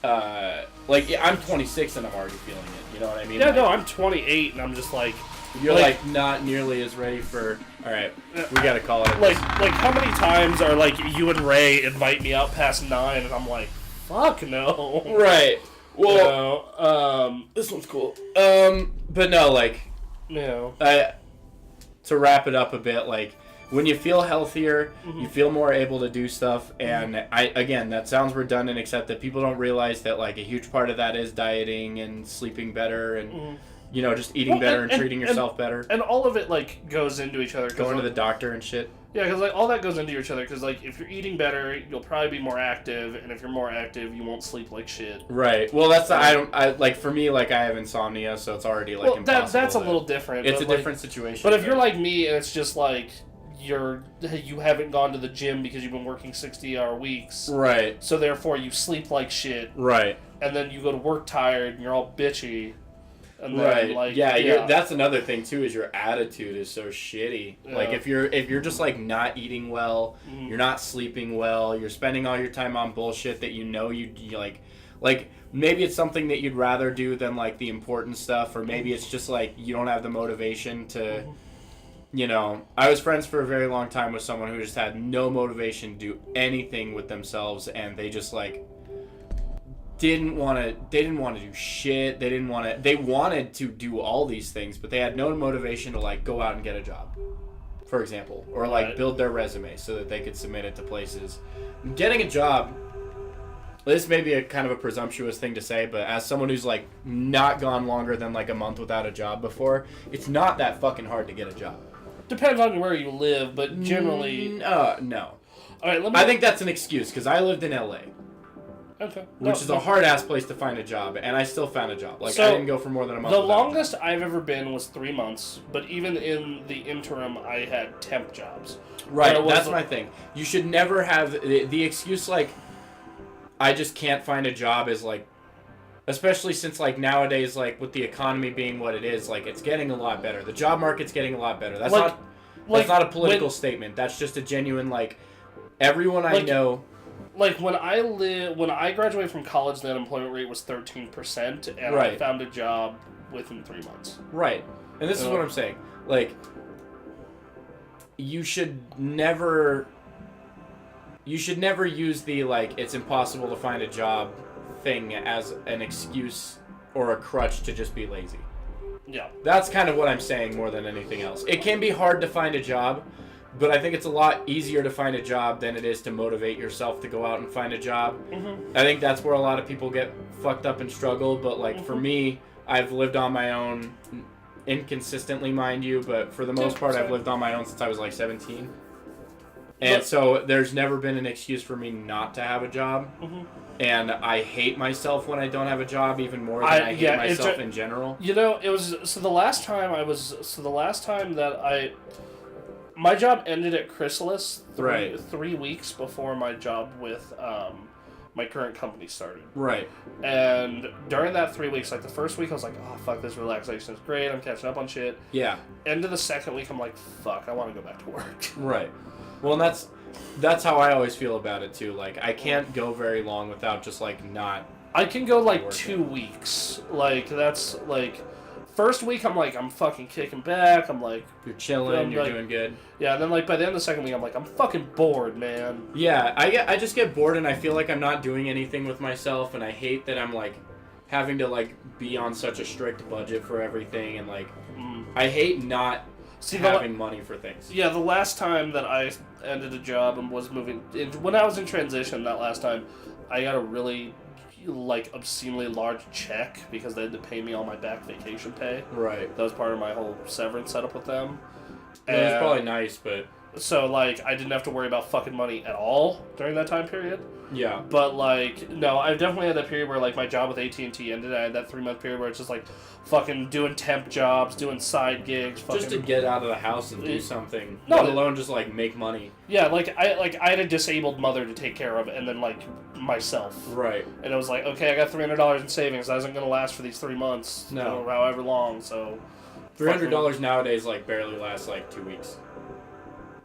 Like, I'm 26 and I'm already feeling it. You know what I mean? Yeah, like, no, I'm 28 and I'm just, like... You're like not nearly as ready for. All right, we gotta call it. Like how many times are like you and Ray invite me out past 9 and I'm like, fuck no. Right. Well, this one's cool. But no, like, no. To wrap it up a bit, like when you feel healthier, you feel more able to do stuff, and again, that sounds redundant, except that people don't realize that like a huge part of that is dieting and sleeping better and. You know, just eating better and treating yourself better. And all of it, like, goes into each other. Going to the doctor and shit. Yeah, because, like, all that goes into each other. Because, like, if you're eating better, you'll probably be more active. And if you're more active, you won't sleep like shit. Right. Well, that's... like, for me, like, I have insomnia, so it's already, like, impossible. That's a little different. It's a different situation. But if you're like me, and it's just, like, you haven't gone to the gym because you've been working 60-hour weeks. Right. So, therefore, you sleep like shit. Right. And then you go to work tired, and you're all bitchy. And then, right. Like, yeah. That's another thing too. Is your attitude is so shitty. Yeah. Like if you're just like not eating well, you're not sleeping well, you're spending all your time on bullshit that you know you like maybe it's something that you'd rather do than like the important stuff, or maybe it's just like you don't have the motivation to. You know, I was friends for a very long time with someone who just had no motivation to do anything with themselves, and they just like. They didn't want to do shit. They wanted to do all these things, but they had no motivation to like go out and get a job. for example, or like Right. build their resume so that they could submit it to places. Getting a job, this may be a kind of a presumptuous thing to say, but as someone who's like not gone longer than like a month without a job before, it's not that fucking hard to get a job. Depends on where you live, but generally... No. All right, let me... I think that's an excuse, because I lived in LA. Okay. Which is a hard-ass place to find a job, and I still found a job. Like, So, I didn't go for more than a month. The without a longest I've ever been was 3 months, but even in the interim, I had temp jobs. Right, that's my thing. You should never have the excuse, like, I just can't find a job is, like, especially since, like, nowadays, like, with the economy being what it is, like, it's getting a lot better. The job market's getting a lot better. That's not a political statement. That's just a genuine, like, everyone I know... Like, when I graduated from college, the unemployment rate was 13%, and I found a job within 3 months. Right. And this is what I'm saying. Like, you should never use the, like, it's impossible to find a job thing as an excuse or a crutch to just be lazy. Yeah. That's kind of what I'm saying more than anything else. It can be hard to find a job, but I think it's a lot easier to find a job than it is to motivate yourself to go out and find a job. Mm-hmm. I think that's where a lot of people get fucked up and struggle, but, like, for me, I've lived on my own, inconsistently, mind you, but for the most part, I've lived on my own since I was, like, 17. And so there's never been an excuse for me not to have a job. Mm-hmm. And I hate myself when I don't have a job even more than I hate myself in general. You know, it was... the last time that my job ended at Chrysalis 3 weeks before my job with my current company started. Right. And during that 3 weeks, like the first week I was like, oh, fuck, this relaxation is great. I'm catching up on shit. Yeah. End of the second week, I'm like, fuck, I want to go back to work. Right. Well, and that's how I always feel about it, too. Like, I can't go very long without just, like, not... I can go, like, 2 weeks. Like, that's, like... First week, I'm like, I'm fucking kicking back. I'm like... You're chilling, you're doing good. Yeah, and then, like, by the end of the second week, I'm like, I'm fucking bored, man. Yeah, I just get bored, and I feel like I'm not doing anything with myself, and I hate that I'm, like, having to, like, be on such a strict budget for everything, and, like, I hate not having money for things. Yeah, the last time that I ended a job and was moving... when I was in transition that last time, I got a really... like obscenely large check because they had to pay me all my back vacation pay. Right. That was part of my whole severance setup with them. And it was probably nice, but... So, like, I didn't have to worry about fucking money at all during that time period. Yeah. But, like, no, I definitely had that period where, like, my job with AT&T ended. I had that 3 month period where it's just, like, fucking doing temp jobs, doing side gigs. Fucking... Just to get out of the house and do something. Let alone just, like, make money. Yeah, I had a disabled mother to take care of, and then, like, myself. Right. And it was like, okay, I got $300 in savings. That isn't going to last for these 3 months. No. You know, however long, so... $300 nowadays, like, barely lasts, like, 2 weeks.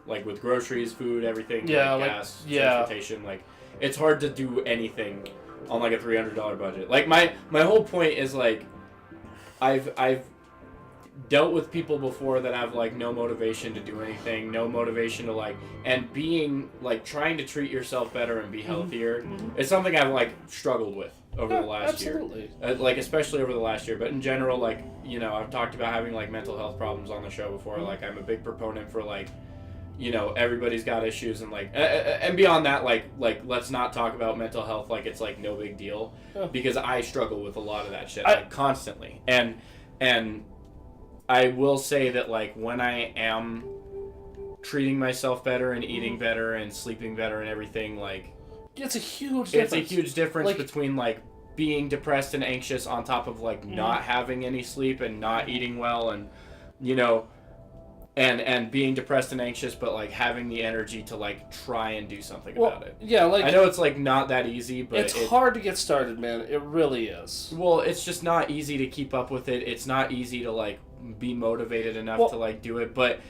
Like, with groceries, food, everything, like, gas, transportation, like, it's hard to do anything on, like, a $300 budget. Like, my whole point is, like, I've dealt with people before that have, like, no motivation to do anything, no motivation to, like, and being, like, trying to treat yourself better and be healthier is something I've, like, struggled with over the last year. Like, especially over the last year. But in general, like, you know, I've talked about having, like, mental health problems on the show before. Like, I'm a big proponent for, like, you know, everybody's got issues, and, like, and beyond that, like, let's not talk about mental health like it's, like, no big deal, because I struggle with a lot of that shit, like, constantly, and I will say that, like, when I am treating myself better and eating better and sleeping better and everything, like, it's a huge difference. It's a huge difference, like, between, like, being depressed and anxious on top of, like, not having any sleep and not eating well, and, you know, and being depressed and anxious, but, like, having the energy to, like, try and do something about it. Yeah, like... I know it's, like, not that easy, but... It's hard to get started, man. It really is. Well, it's just not easy to keep up with it. It's not easy to, like, be motivated enough to, like, do it. But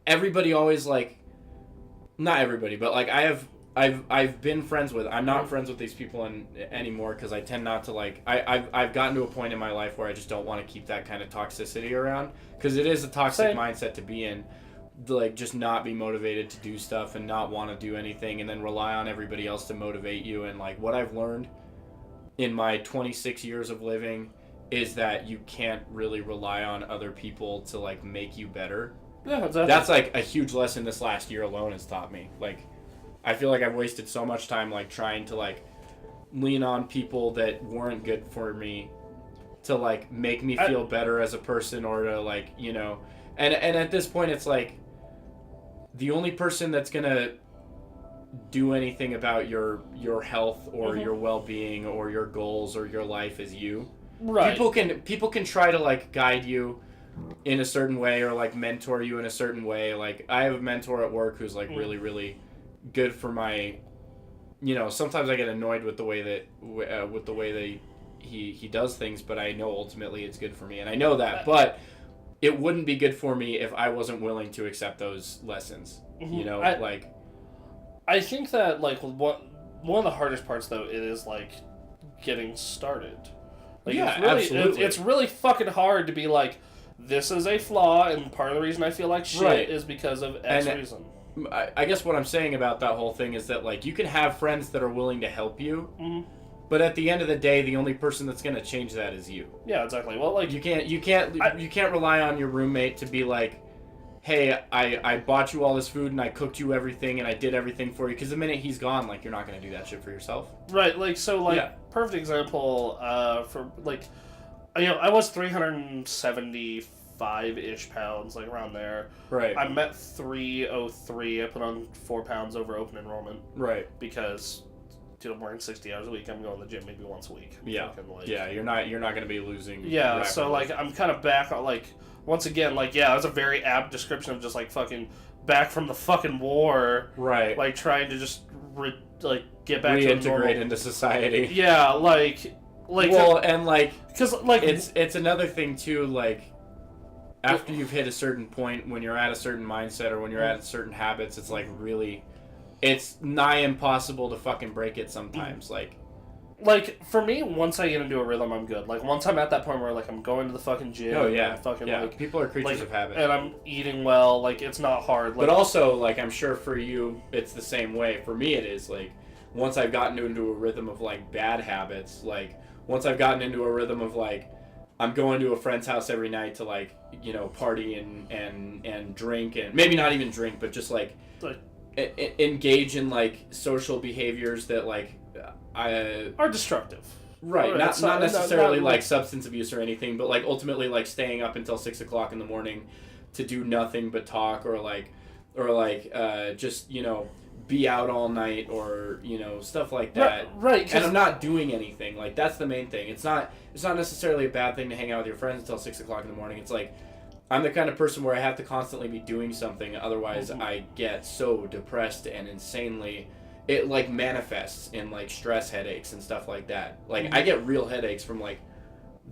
everybody always, like... Not everybody, but, like, I've been friends with... I'm not friends with these people anymore, because I tend not to, like... I've gotten to a point in my life where I just don't want to keep that kind of toxicity around. Because it is a toxic mindset to be in. To, like, just not be motivated to do stuff and not want to do anything and then rely on everybody else to motivate you. And, like, what I've learned in my 26 years of living is that you can't really rely on other people to, like, make you better. Yeah, exactly. That's like a huge lesson this last year alone has taught me. Like, I feel like I've wasted so much time like trying to like lean on people that weren't good for me to like make me feel better as a person, or to like, you know, and at this point it's like the only person that's gonna do anything about your health or your well-being or your goals or your life is you. Right. People can try to like guide you in a certain way or like mentor you in a certain way. Like, I have a mentor at work who's like really, really good for my, you know, sometimes I get annoyed with the way that he does things, but I know ultimately it's good for me, and I know that. But it wouldn't be good for me if I wasn't willing to accept those lessons. You know, I think that like one of the hardest parts though, it is like getting started. Like, yeah, it's really, absolutely. It's really fucking hard to be like, this is a flaw, and part of the reason I feel like shit is because of X reason. I guess what I'm saying about that whole thing is that like you can have friends that are willing to help you, but at the end of the day, the only person that's going to change that is you. Yeah, exactly. Well, like you can't rely on your roommate to be like, hey, I bought you all this food and I cooked you everything and I did everything for you, because the minute he's gone, like, you're not going to do that shit for yourself. Right. Like, so like perfect example for like, you know, I was 375-ish pounds, like around there. Right. I'm at 303. I put on 4 pounds over open enrollment. Right. Because, dude, I'm working 60 hours a week. I'm going to the gym maybe once a week. Yeah. Like, yeah. You're not going to be losing. Yeah. rapidly. So like I'm kind of back on like once again like that's a very apt description of just like fucking back from the fucking war. Right. Like trying to just get back to reintegrate into society. Yeah. Like. Well, and like, because like it's another thing too. Like, after you've hit a certain point, when you're at a certain mindset or when you're at certain habits, it's like really, it's nigh impossible to fucking break it sometimes. Like for me, once I get into a rhythm, I'm good. Like once I'm at that point where like I'm going to the fucking gym. Oh yeah, and fucking yeah. like people are creatures of habit, and I'm eating well. Like it's not hard. Like, but also like I'm sure for you it's the same way. For me, it is like once I've gotten into a rhythm of like bad habits, like. Once I've gotten into a rhythm of like, I'm going to a friend's house every night to like, you know, party and drink, and maybe not even drink, but just like engage in like social behaviors that like are destructive. Right, not necessarily like substance abuse or anything, but like ultimately like staying up until 6 o'clock in the morning to do nothing but talk, or just, you know, be out all night, or, you know, stuff like that. Right. And I'm not doing anything. Like, that's the main thing. It's not necessarily a bad thing to hang out with your friends until 6 o'clock in the morning. It's like, I'm the kind of person where I have to constantly be doing something, otherwise I get so depressed and insanely, it like manifests in like stress headaches and stuff like that. Like, I get real headaches from like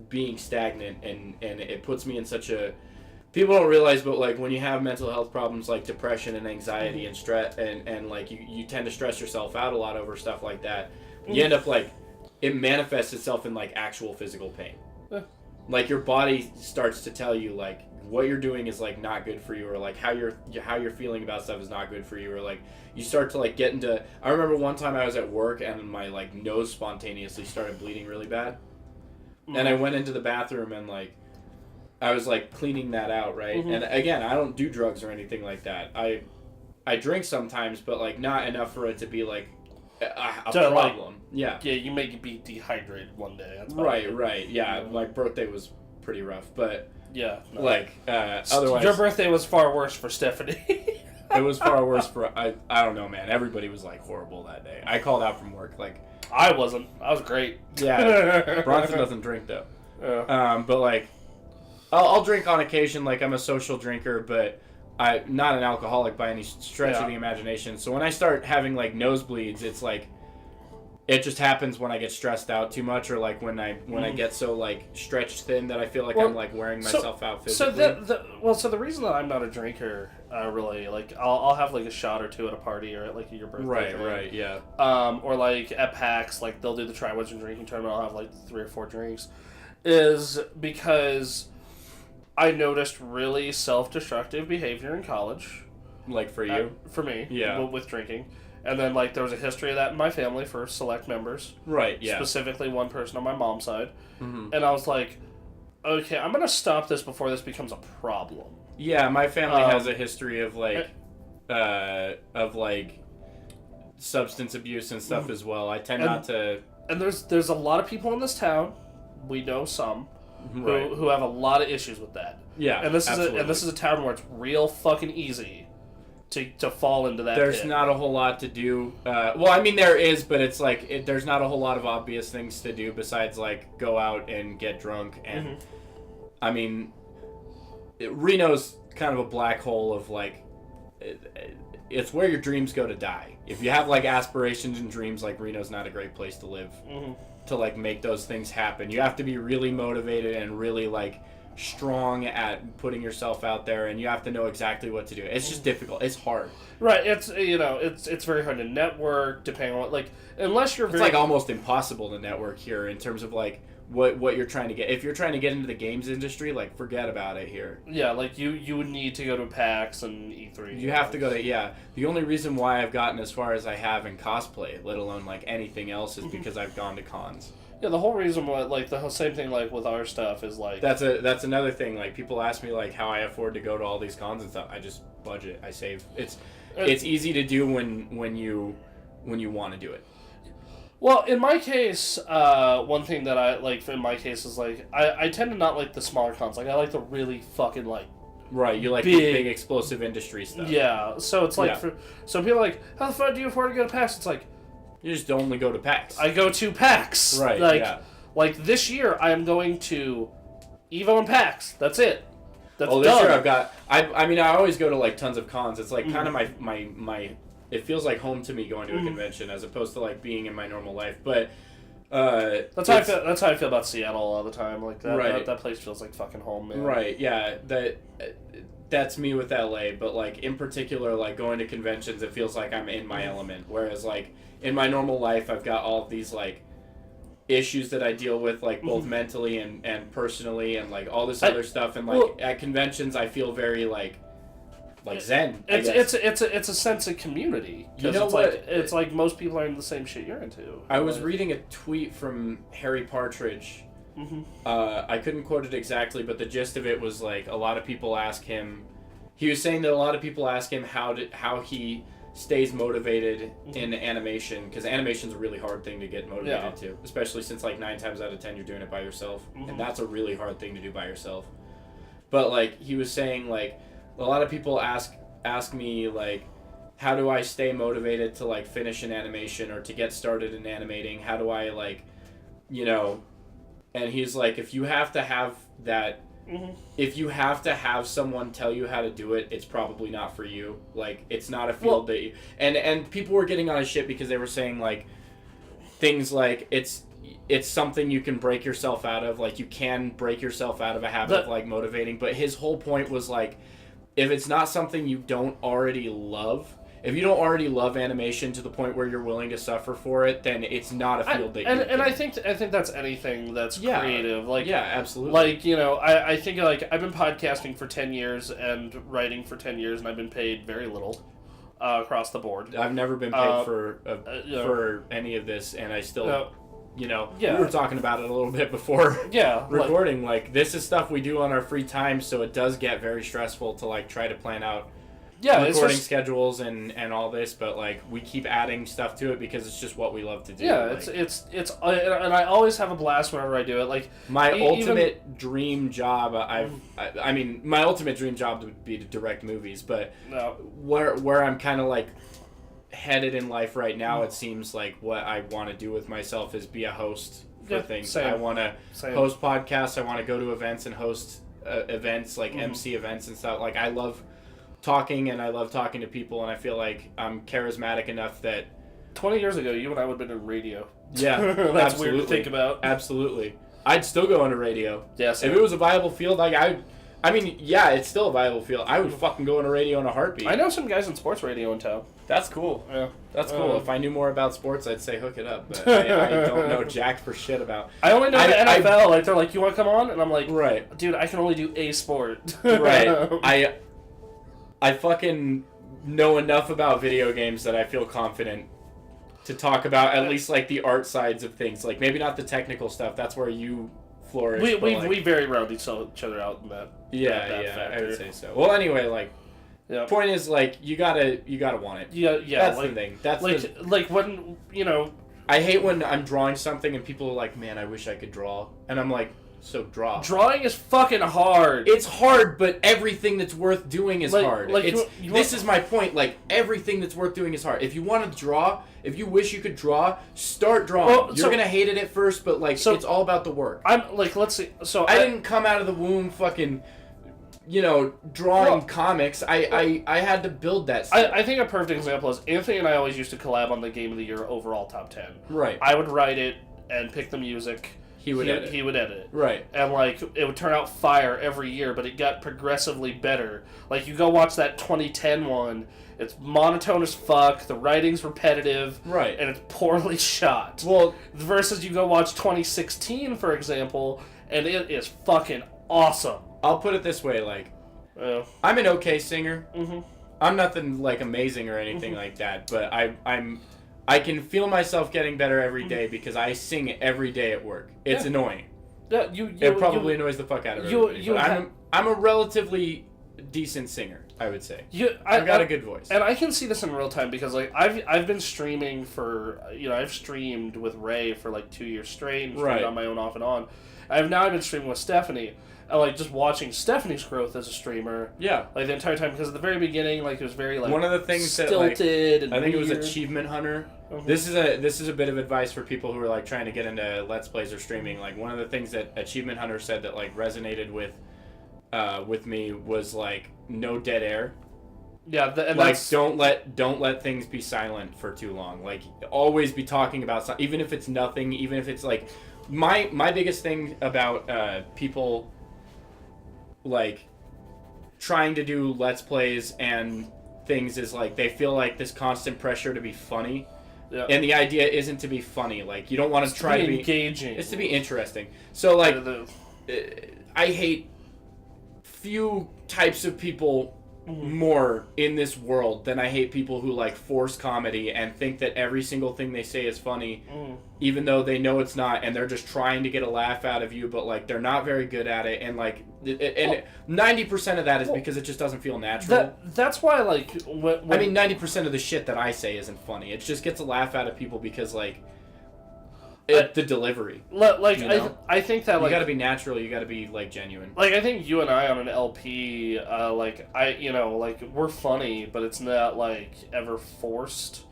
being stagnant, and it puts me in such a, people don't realize, but like when you have mental health problems like depression and anxiety and stress, and like you tend to stress yourself out a lot over stuff like that, you end up like, it manifests itself in like actual physical pain. Like your body starts to tell you like what you're doing is like not good for you, or like how you're feeling about stuff is not good for you, or like you start to like get into, I remember one time I was at work and my like nose spontaneously started bleeding really bad, and I went into the bathroom and like I was like cleaning that out, right? And again, I don't do drugs or anything like that. I drink sometimes, but like not enough for it to be like a problem. Like, yeah, you may be dehydrated one day. That's right. Yeah, my birthday was pretty rough, but yeah, no. Like otherwise, your birthday was far worse for Stephanie. It was far worse for I don't know, man. Everybody was like horrible that day. I called out from work. Like I wasn't. I was great. Yeah, Bronson doesn't drink though. Yeah. But like, I'll drink on occasion. Like I'm a social drinker, but I'm not an alcoholic by any stretch of the imagination. So when I start having like nosebleeds, it's like it just happens when I get stressed out too much, or like when I get so like stretched thin that I feel like I'm like wearing myself out physically. So the reason that I'm not a drinker, really, like I'll have like a shot or two at a party or at like your birthday. Right, yeah. Or like at PAX, like they'll do the Try What's Your Drinking tournament. I'll have like 3 or 4 drinks, is because I noticed really self-destructive behavior in college. Like for you? For me. Yeah. With drinking. And then, like, there was a history of that in my family for select members. Right, yeah. Specifically one person on my mom's side. Mm-hmm. And I was like, okay, I'm going to stop this before this becomes a problem. Yeah, my family has a history of substance abuse and stuff as well. I tend not to. And there's a lot of people in this town. We know some Right. who have a lot of issues with that. Yeah, and this absolutely. is a town where it's real fucking easy to fall into that. There's pit. not a whole lot to do. Well, I mean there is, but it's like there's not a whole lot of obvious things to do besides like go out and get drunk. And I mean, Reno's kind of a black hole of like. It's where your dreams go to die. If you have like aspirations and dreams, like Reno's not a great place to live. To like make those things happen, you have to be really motivated and really like strong at putting yourself out there, and you have to know exactly what to do. It's just difficult. It's hard. Right. It's it's very hard to network depending on like unless you're It's like almost impossible to network here in terms of like what you're trying to get. If you're trying to get into the games industry, like forget about it here. Yeah, like you would need to go to PAX and E3. You have to go to The only reason why I've gotten as far as I have in cosplay, let alone like anything else, is because I've gone to cons. Yeah, the whole reason why like the whole same thing like with our stuff is like that's another thing. Like people ask me like how I afford to go to all these cons and stuff. I just budget. I save. It's easy to do when you want to do it. Well, in my case, one thing that I like in my case is like I tend to not like the smaller cons. Like I like the really fucking like right. You like the big explosive industry stuff. Yeah. So it's like so people are like, how the fuck do you afford to go to PAX? It's like you just only go to PAX. I go to PAX. Right. Like like this year I am going to Evo and PAX. That's it. That's this done. year I've got. I mean I always go to like tons of cons. It's like kind of my. It feels like home to me going to a convention as opposed to like being in my normal life. But that's how I feel. That's how I feel about Seattle all the time. Like that. Right. That place feels like fucking home, man. Right. Yeah. That's me with LA. But like in particular, like going to conventions, it feels like I'm in my element. Whereas like in my normal life, I've got all of these like issues that I deal with, like both mentally and personally, and like all this other stuff. And like at conventions, I feel very like zen. It's a sense of community. You know what? It's like most people are into the same shit you're into. I was reading a tweet from Harry Partridge. I couldn't quote it exactly, but the gist of it was like a lot of people ask him. He was saying that a lot of people ask him how he stays motivated in animation, because animation's a really hard thing to get motivated to, especially since like 9 times out of 10 you're doing it by yourself, and that's a really hard thing to do by yourself. But like he was saying, like a lot of people ask me like, how do I stay motivated to like finish an animation or to get started in animating? How do I like, and he's like, if you have to have that, if you have to have someone tell you how to do it, it's probably not for you. Like it's not a field that you, and people were getting on his shit because they were saying like things like it's something you can break yourself out of. Like you can break yourself out of a habit of like motivating. But his whole point was like, if it's not something you don't already love, if you don't already love animation to the point where you're willing to suffer for it, then it's not a field that you and I think that's anything that's creative. Like absolutely. Like I think like I've been podcasting for 10 years and writing for 10 years, and I've been paid very little across the board. I've never been paid for any of this, and I still. We were talking about it a little bit before recording. Like this is stuff we do on our free time, so it does get very stressful to like try to plan out recording schedules and all this. But like we keep adding stuff to it because it's just what we love to do. Yeah, like, it's and I always have a blast whenever I do it. Like my ultimate dream job, I mean, my ultimate dream job would be to direct movies, but where I'm kind of like headed in life right now, it seems like what I want to do with myself is be a host for things. Same. I want to host podcasts. I want to go to events and host events, like MC events and stuff. Like I love talking, and I love talking to people, and I feel like I'm charismatic enough that 20 years ago you and I would have been in radio. Yeah, that's absolutely. weird to think about. Absolutely. I'd still go into radio. Yes. If it was a viable field, like I mean, yeah, it's still a viable field. I would fucking go into radio in a heartbeat. I know some guys in sports radio in town. That's cool. Yeah. That's cool. If I knew more about sports, I'd say hook it up. But I don't know jack for shit about. I only know the NFL. Like they're like, you want to come on? And I'm like, right, dude, I can only do a sport. Right. I fucking know enough about video games that I feel confident to talk about at least like the art sides of things. Like maybe not the technical stuff. That's where you flourish. We very round each other out in that. Yeah, that yeah, factor. I would say so. Well, anyway, like, point is, like, you gotta want it. Yeah. That's like, the thing. That's like when I hate when I'm drawing something and people are like, "Man, I wish I could draw," and I'm like, "So draw." Drawing is fucking hard. It's hard, but everything that's worth doing is hard. Like this is my point. Like, everything that's worth doing is hard. If you want to draw, if you wish you could draw, start drawing. Well, You're gonna hate it at first, but like, it's all about the work. I'm like, let's see. So I didn't come out of the womb fucking, drawing comics. I had to build that stuff. I think a perfect example is Anthony and I always used to collab on the Game of the Year overall top 10. Right. I would write it and pick the music. He would edit it. Right. And, like, it would turn out fire every year, but it got progressively better. Like, you go watch that 2010 one, it's monotone as fuck, the writing's repetitive, right, and it's poorly shot. Well, versus you go watch 2016, for example, and it is fucking awesome. I'll put it this way, like, I'm an okay singer. Mm-hmm. I'm nothing, like, amazing or anything like that, but I can feel myself getting better every day because I sing every day at work. It's annoying. Yeah, it probably annoys the fuck out of everybody. I'm a relatively decent singer, I would say. I've got a good voice. And I can see this in real time because, like, I've been streaming for, I've streamed with Ray for, like, 2 years straight and streamed on my own off and on. I've been streaming with Stephanie. And, like, just watching Stephanie's growth as a streamer. Yeah. Like, the entire time. Because at the very beginning, like, it was very, like, one of the things stilted that, like, and I think weird. it was Achievement Hunter. Mm-hmm. This is a bit of advice for people who are, like, trying to get into Let's Plays or streaming. Like, one of the things that Achievement Hunter said that, like, resonated with me was, like, no dead air. Yeah, and like, don't let things be silent for too long. Like, always be talking about something, even if it's nothing, even if it's, like... My biggest thing about people... like, trying to do Let's Plays and things is, like, they feel like this constant pressure to be funny. Yeah. And the idea isn't to be funny. Like, you don't want to try to be... engaging. It's to be interesting. So, like, I hate few types of people more in this world than I hate people who, like, force comedy and think that every single thing they say is funny, even though they know it's not, and they're just trying to get a laugh out of you, but, like, they're not very good at it, and, like, 90% of that is because it just doesn't feel natural. That's why, like, when, I mean, 90% of the shit that I say isn't funny. It just gets a laugh out of people because, like, the delivery. Like, I think that, like... You gotta be natural, you gotta be, like, genuine. Like, I think you and I on an LP, like, we're funny, but it's not, like, ever forced.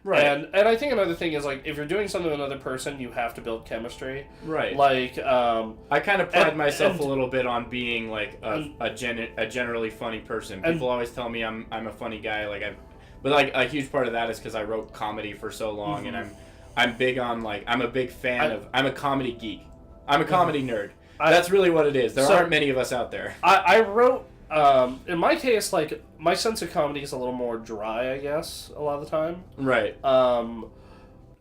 Right. And I think another thing is, like, if you're doing something with another person, you have to build chemistry. Right. Like, I kind of pride myself a little bit on being, like, a generally funny person. People always tell me I'm a funny guy, but, like, a huge part of that is because I wrote comedy for so long, and I'm big on, like, I'm a big fan I'm a comedy geek. I'm a comedy nerd. That's really what it is. There aren't many of us out there. I wrote, in my case, like, my sense of comedy is a little more dry, I guess, a lot of the time. Right.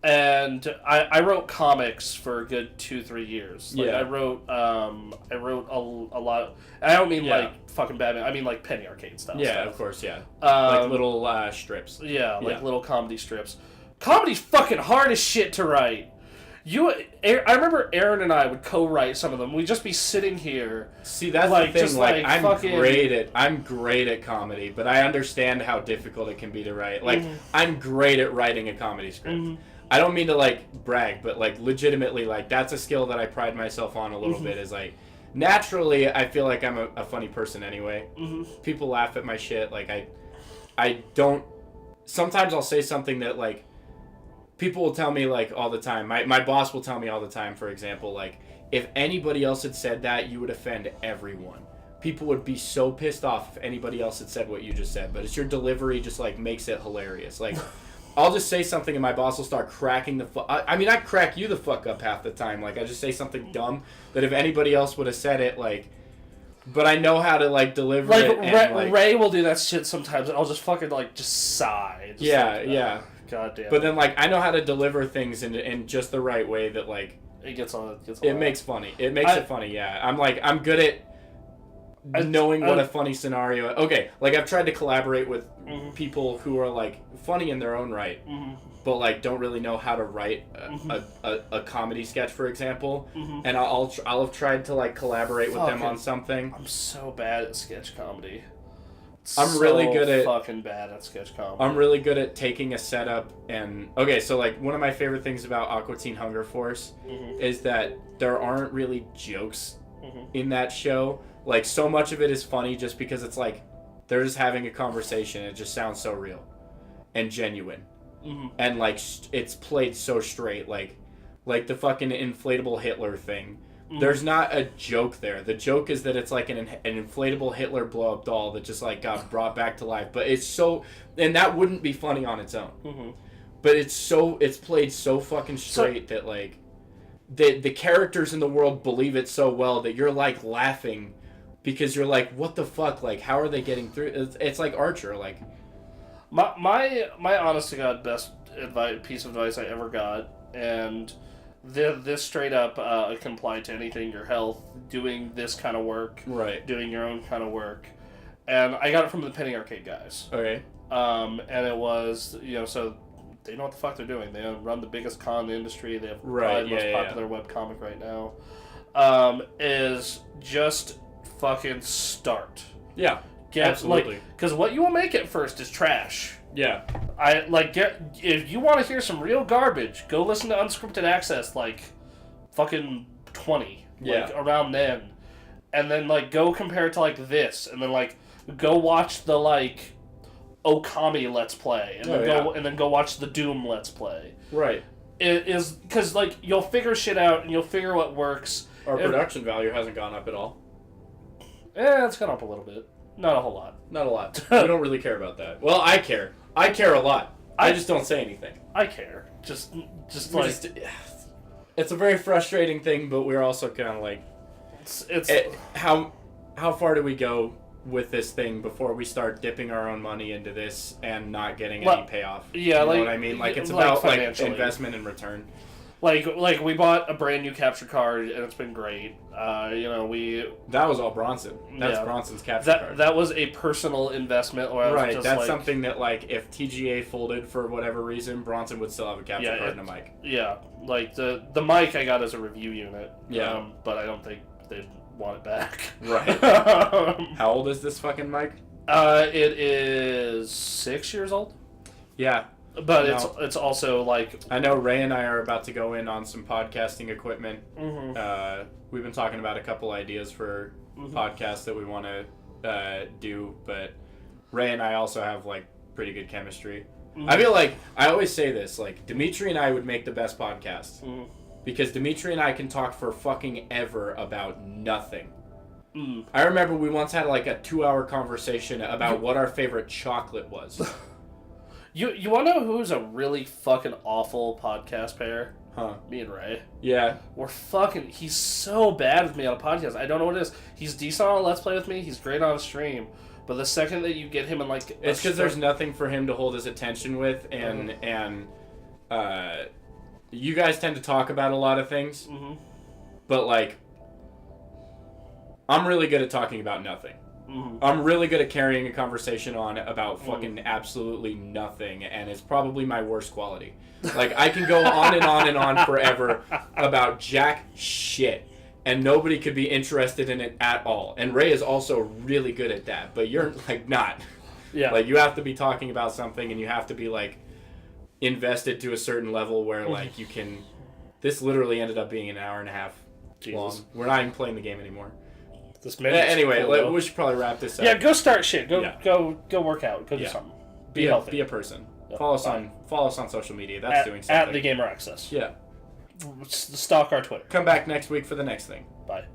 And I wrote comics for a good 2-3 years. Like, yeah. I wrote a lot. I don't mean like fucking Batman. I mean like Penny Arcade style. Yeah, stuff. Of course. Yeah. Like little strips. Yeah, like little comedy strips. Comedy's fucking hard as shit to write. I remember Aaron and I would co-write some of them. We'd just be sitting here. See, that's like, the thing. Just like, I'm great at comedy, but I understand how difficult it can be to write. Like, I'm great at writing a comedy script. I don't mean to, like, brag, but, like, legitimately, like, that's a skill that I pride myself on a little bit. Is like, naturally, I feel like I'm a funny person anyway. People laugh at my shit. Like, I don't. Sometimes I'll say something that, like, people will tell me, like, all the time. My boss will tell me all the time, for example, like, if anybody else had said that, you would offend everyone. People would be so pissed off if anybody else had said what you just said. But it's your delivery just, like, makes it hilarious. Like, I'll just say something and my boss will start cracking the fuck... I mean, I crack you the fuck up half the time. Like, I just say something dumb that if anybody else would have said it, like... But I know how to, like, deliver it. And, Ray will do that shit sometimes. I'll just fucking, like, just sigh. Just yeah. God damn. But then, like, I know how to deliver things in just the right way that, like... It gets on. It makes funny. It makes it funny, yeah. I'm good at knowing what a funny scenario... Okay, like, I've tried to collaborate with people who are, like, funny in their own right. but like don't really know how to write a comedy sketch, for example. And I'll have tried to like collaborate with them on something. I'm so bad at sketch comedy. I'm really good at fucking bad at sketch comedy. I'm really good at taking a setup and okay, so like one of my favorite things about Aqua Teen Hunger Force is that there aren't really jokes in that show. Like so much of it is funny just because it's like they're just having a conversation. It just sounds so real and genuine, and like it's played so straight. Like the fucking inflatable Hitler thing. There's not a joke there. The joke is that it's like an inflatable Hitler blow-up doll that just like got brought back to life. But it's so... And that wouldn't be funny on its own. But it's played so fucking straight that like... The characters in the world believe it so well that you're like laughing because you're like, what the fuck? Like, how are they getting through? It's like Archer. Like... My honest to God best piece of advice I ever got, and... This straight up can apply to anything, your health, doing this kind of work, doing your own kind of work. And I got it from the Penny Arcade guys. Okay. And it was, so they know what the fuck they're doing. They run the biggest con in the industry. They have probably the most popular webcomic right now. Is just fucking start. Yeah, absolutely. Because what you will make at first is trash. Yeah. If you want to hear some real garbage, go listen to Unscripted Access, like, fucking 20. Around then. And then, like, go compare it to, like, this. And then, like, go watch the, like, Okami Let's Play. And then go watch the Doom Let's Play. Right. It is, because, like, you'll figure shit out, and you'll figure what works. Our production value hasn't gone up at all. It's gone up a little bit. Not a whole lot. Not a lot. We don't really care about that. Well, I care. I care a lot. I just don't say anything. I care. Just like... It's a very frustrating thing, but we're also kind of like... How far do we go with this thing before we start dipping our own money into this and not getting any payoff? Yeah, you know what I mean? Like, it's about like investment and return. Like we bought a brand new capture card and it's been great. That was all Bronson. That's Bronson's capture card. That was a personal investment. Right. That's something that like if TGA folded for whatever reason, Bronson would still have a capture card and a mic. Yeah. Like the mic I got as a review unit. Yeah. But I don't think they'd want it back. Right. How old is this fucking mic? It is 6 years old. Yeah. But it's also like... I know Ray and I are about to go in on some podcasting equipment. We've been talking about a couple ideas for podcasts that we want to do, but Ray and I also have like pretty good chemistry. I feel like, I always say this, like Dimitri and I would make the best podcast. Because Dimitri and I can talk for fucking ever about nothing. I remember we once had like a 2-hour conversation about what our favorite chocolate was. You want to know who's a really fucking awful podcast pair? Huh. Me and Ray. Yeah. He's so bad with me on a podcast. I don't know what it is. He's decent on a Let's Play with me. He's great on a stream. But the second that you get him in like... It's because there's nothing for him to hold his attention with, and you guys tend to talk about a lot of things, but like, I'm really good at talking about nothing. I'm really good at carrying a conversation on about fucking absolutely nothing, and it's probably my worst quality. Like, I can go on and on and on forever about jack shit, and nobody could be interested in it at all. And Ray is also really good at that, but you're, like, not. Yeah. Like, you have to be talking about something, and you have to be, like, invested to a certain level where, like, you can... This literally ended up being an hour and a half long. We're not even playing the game anymore. Anyway, we should probably wrap this up. Yeah, go start shit. Go work out. Go do something. Be healthy. Be a person. Yep. Follow us on social media. That's doing something. At the Gamer Access. Yeah. Stalk our Twitter. Come back next week for the next thing. Bye.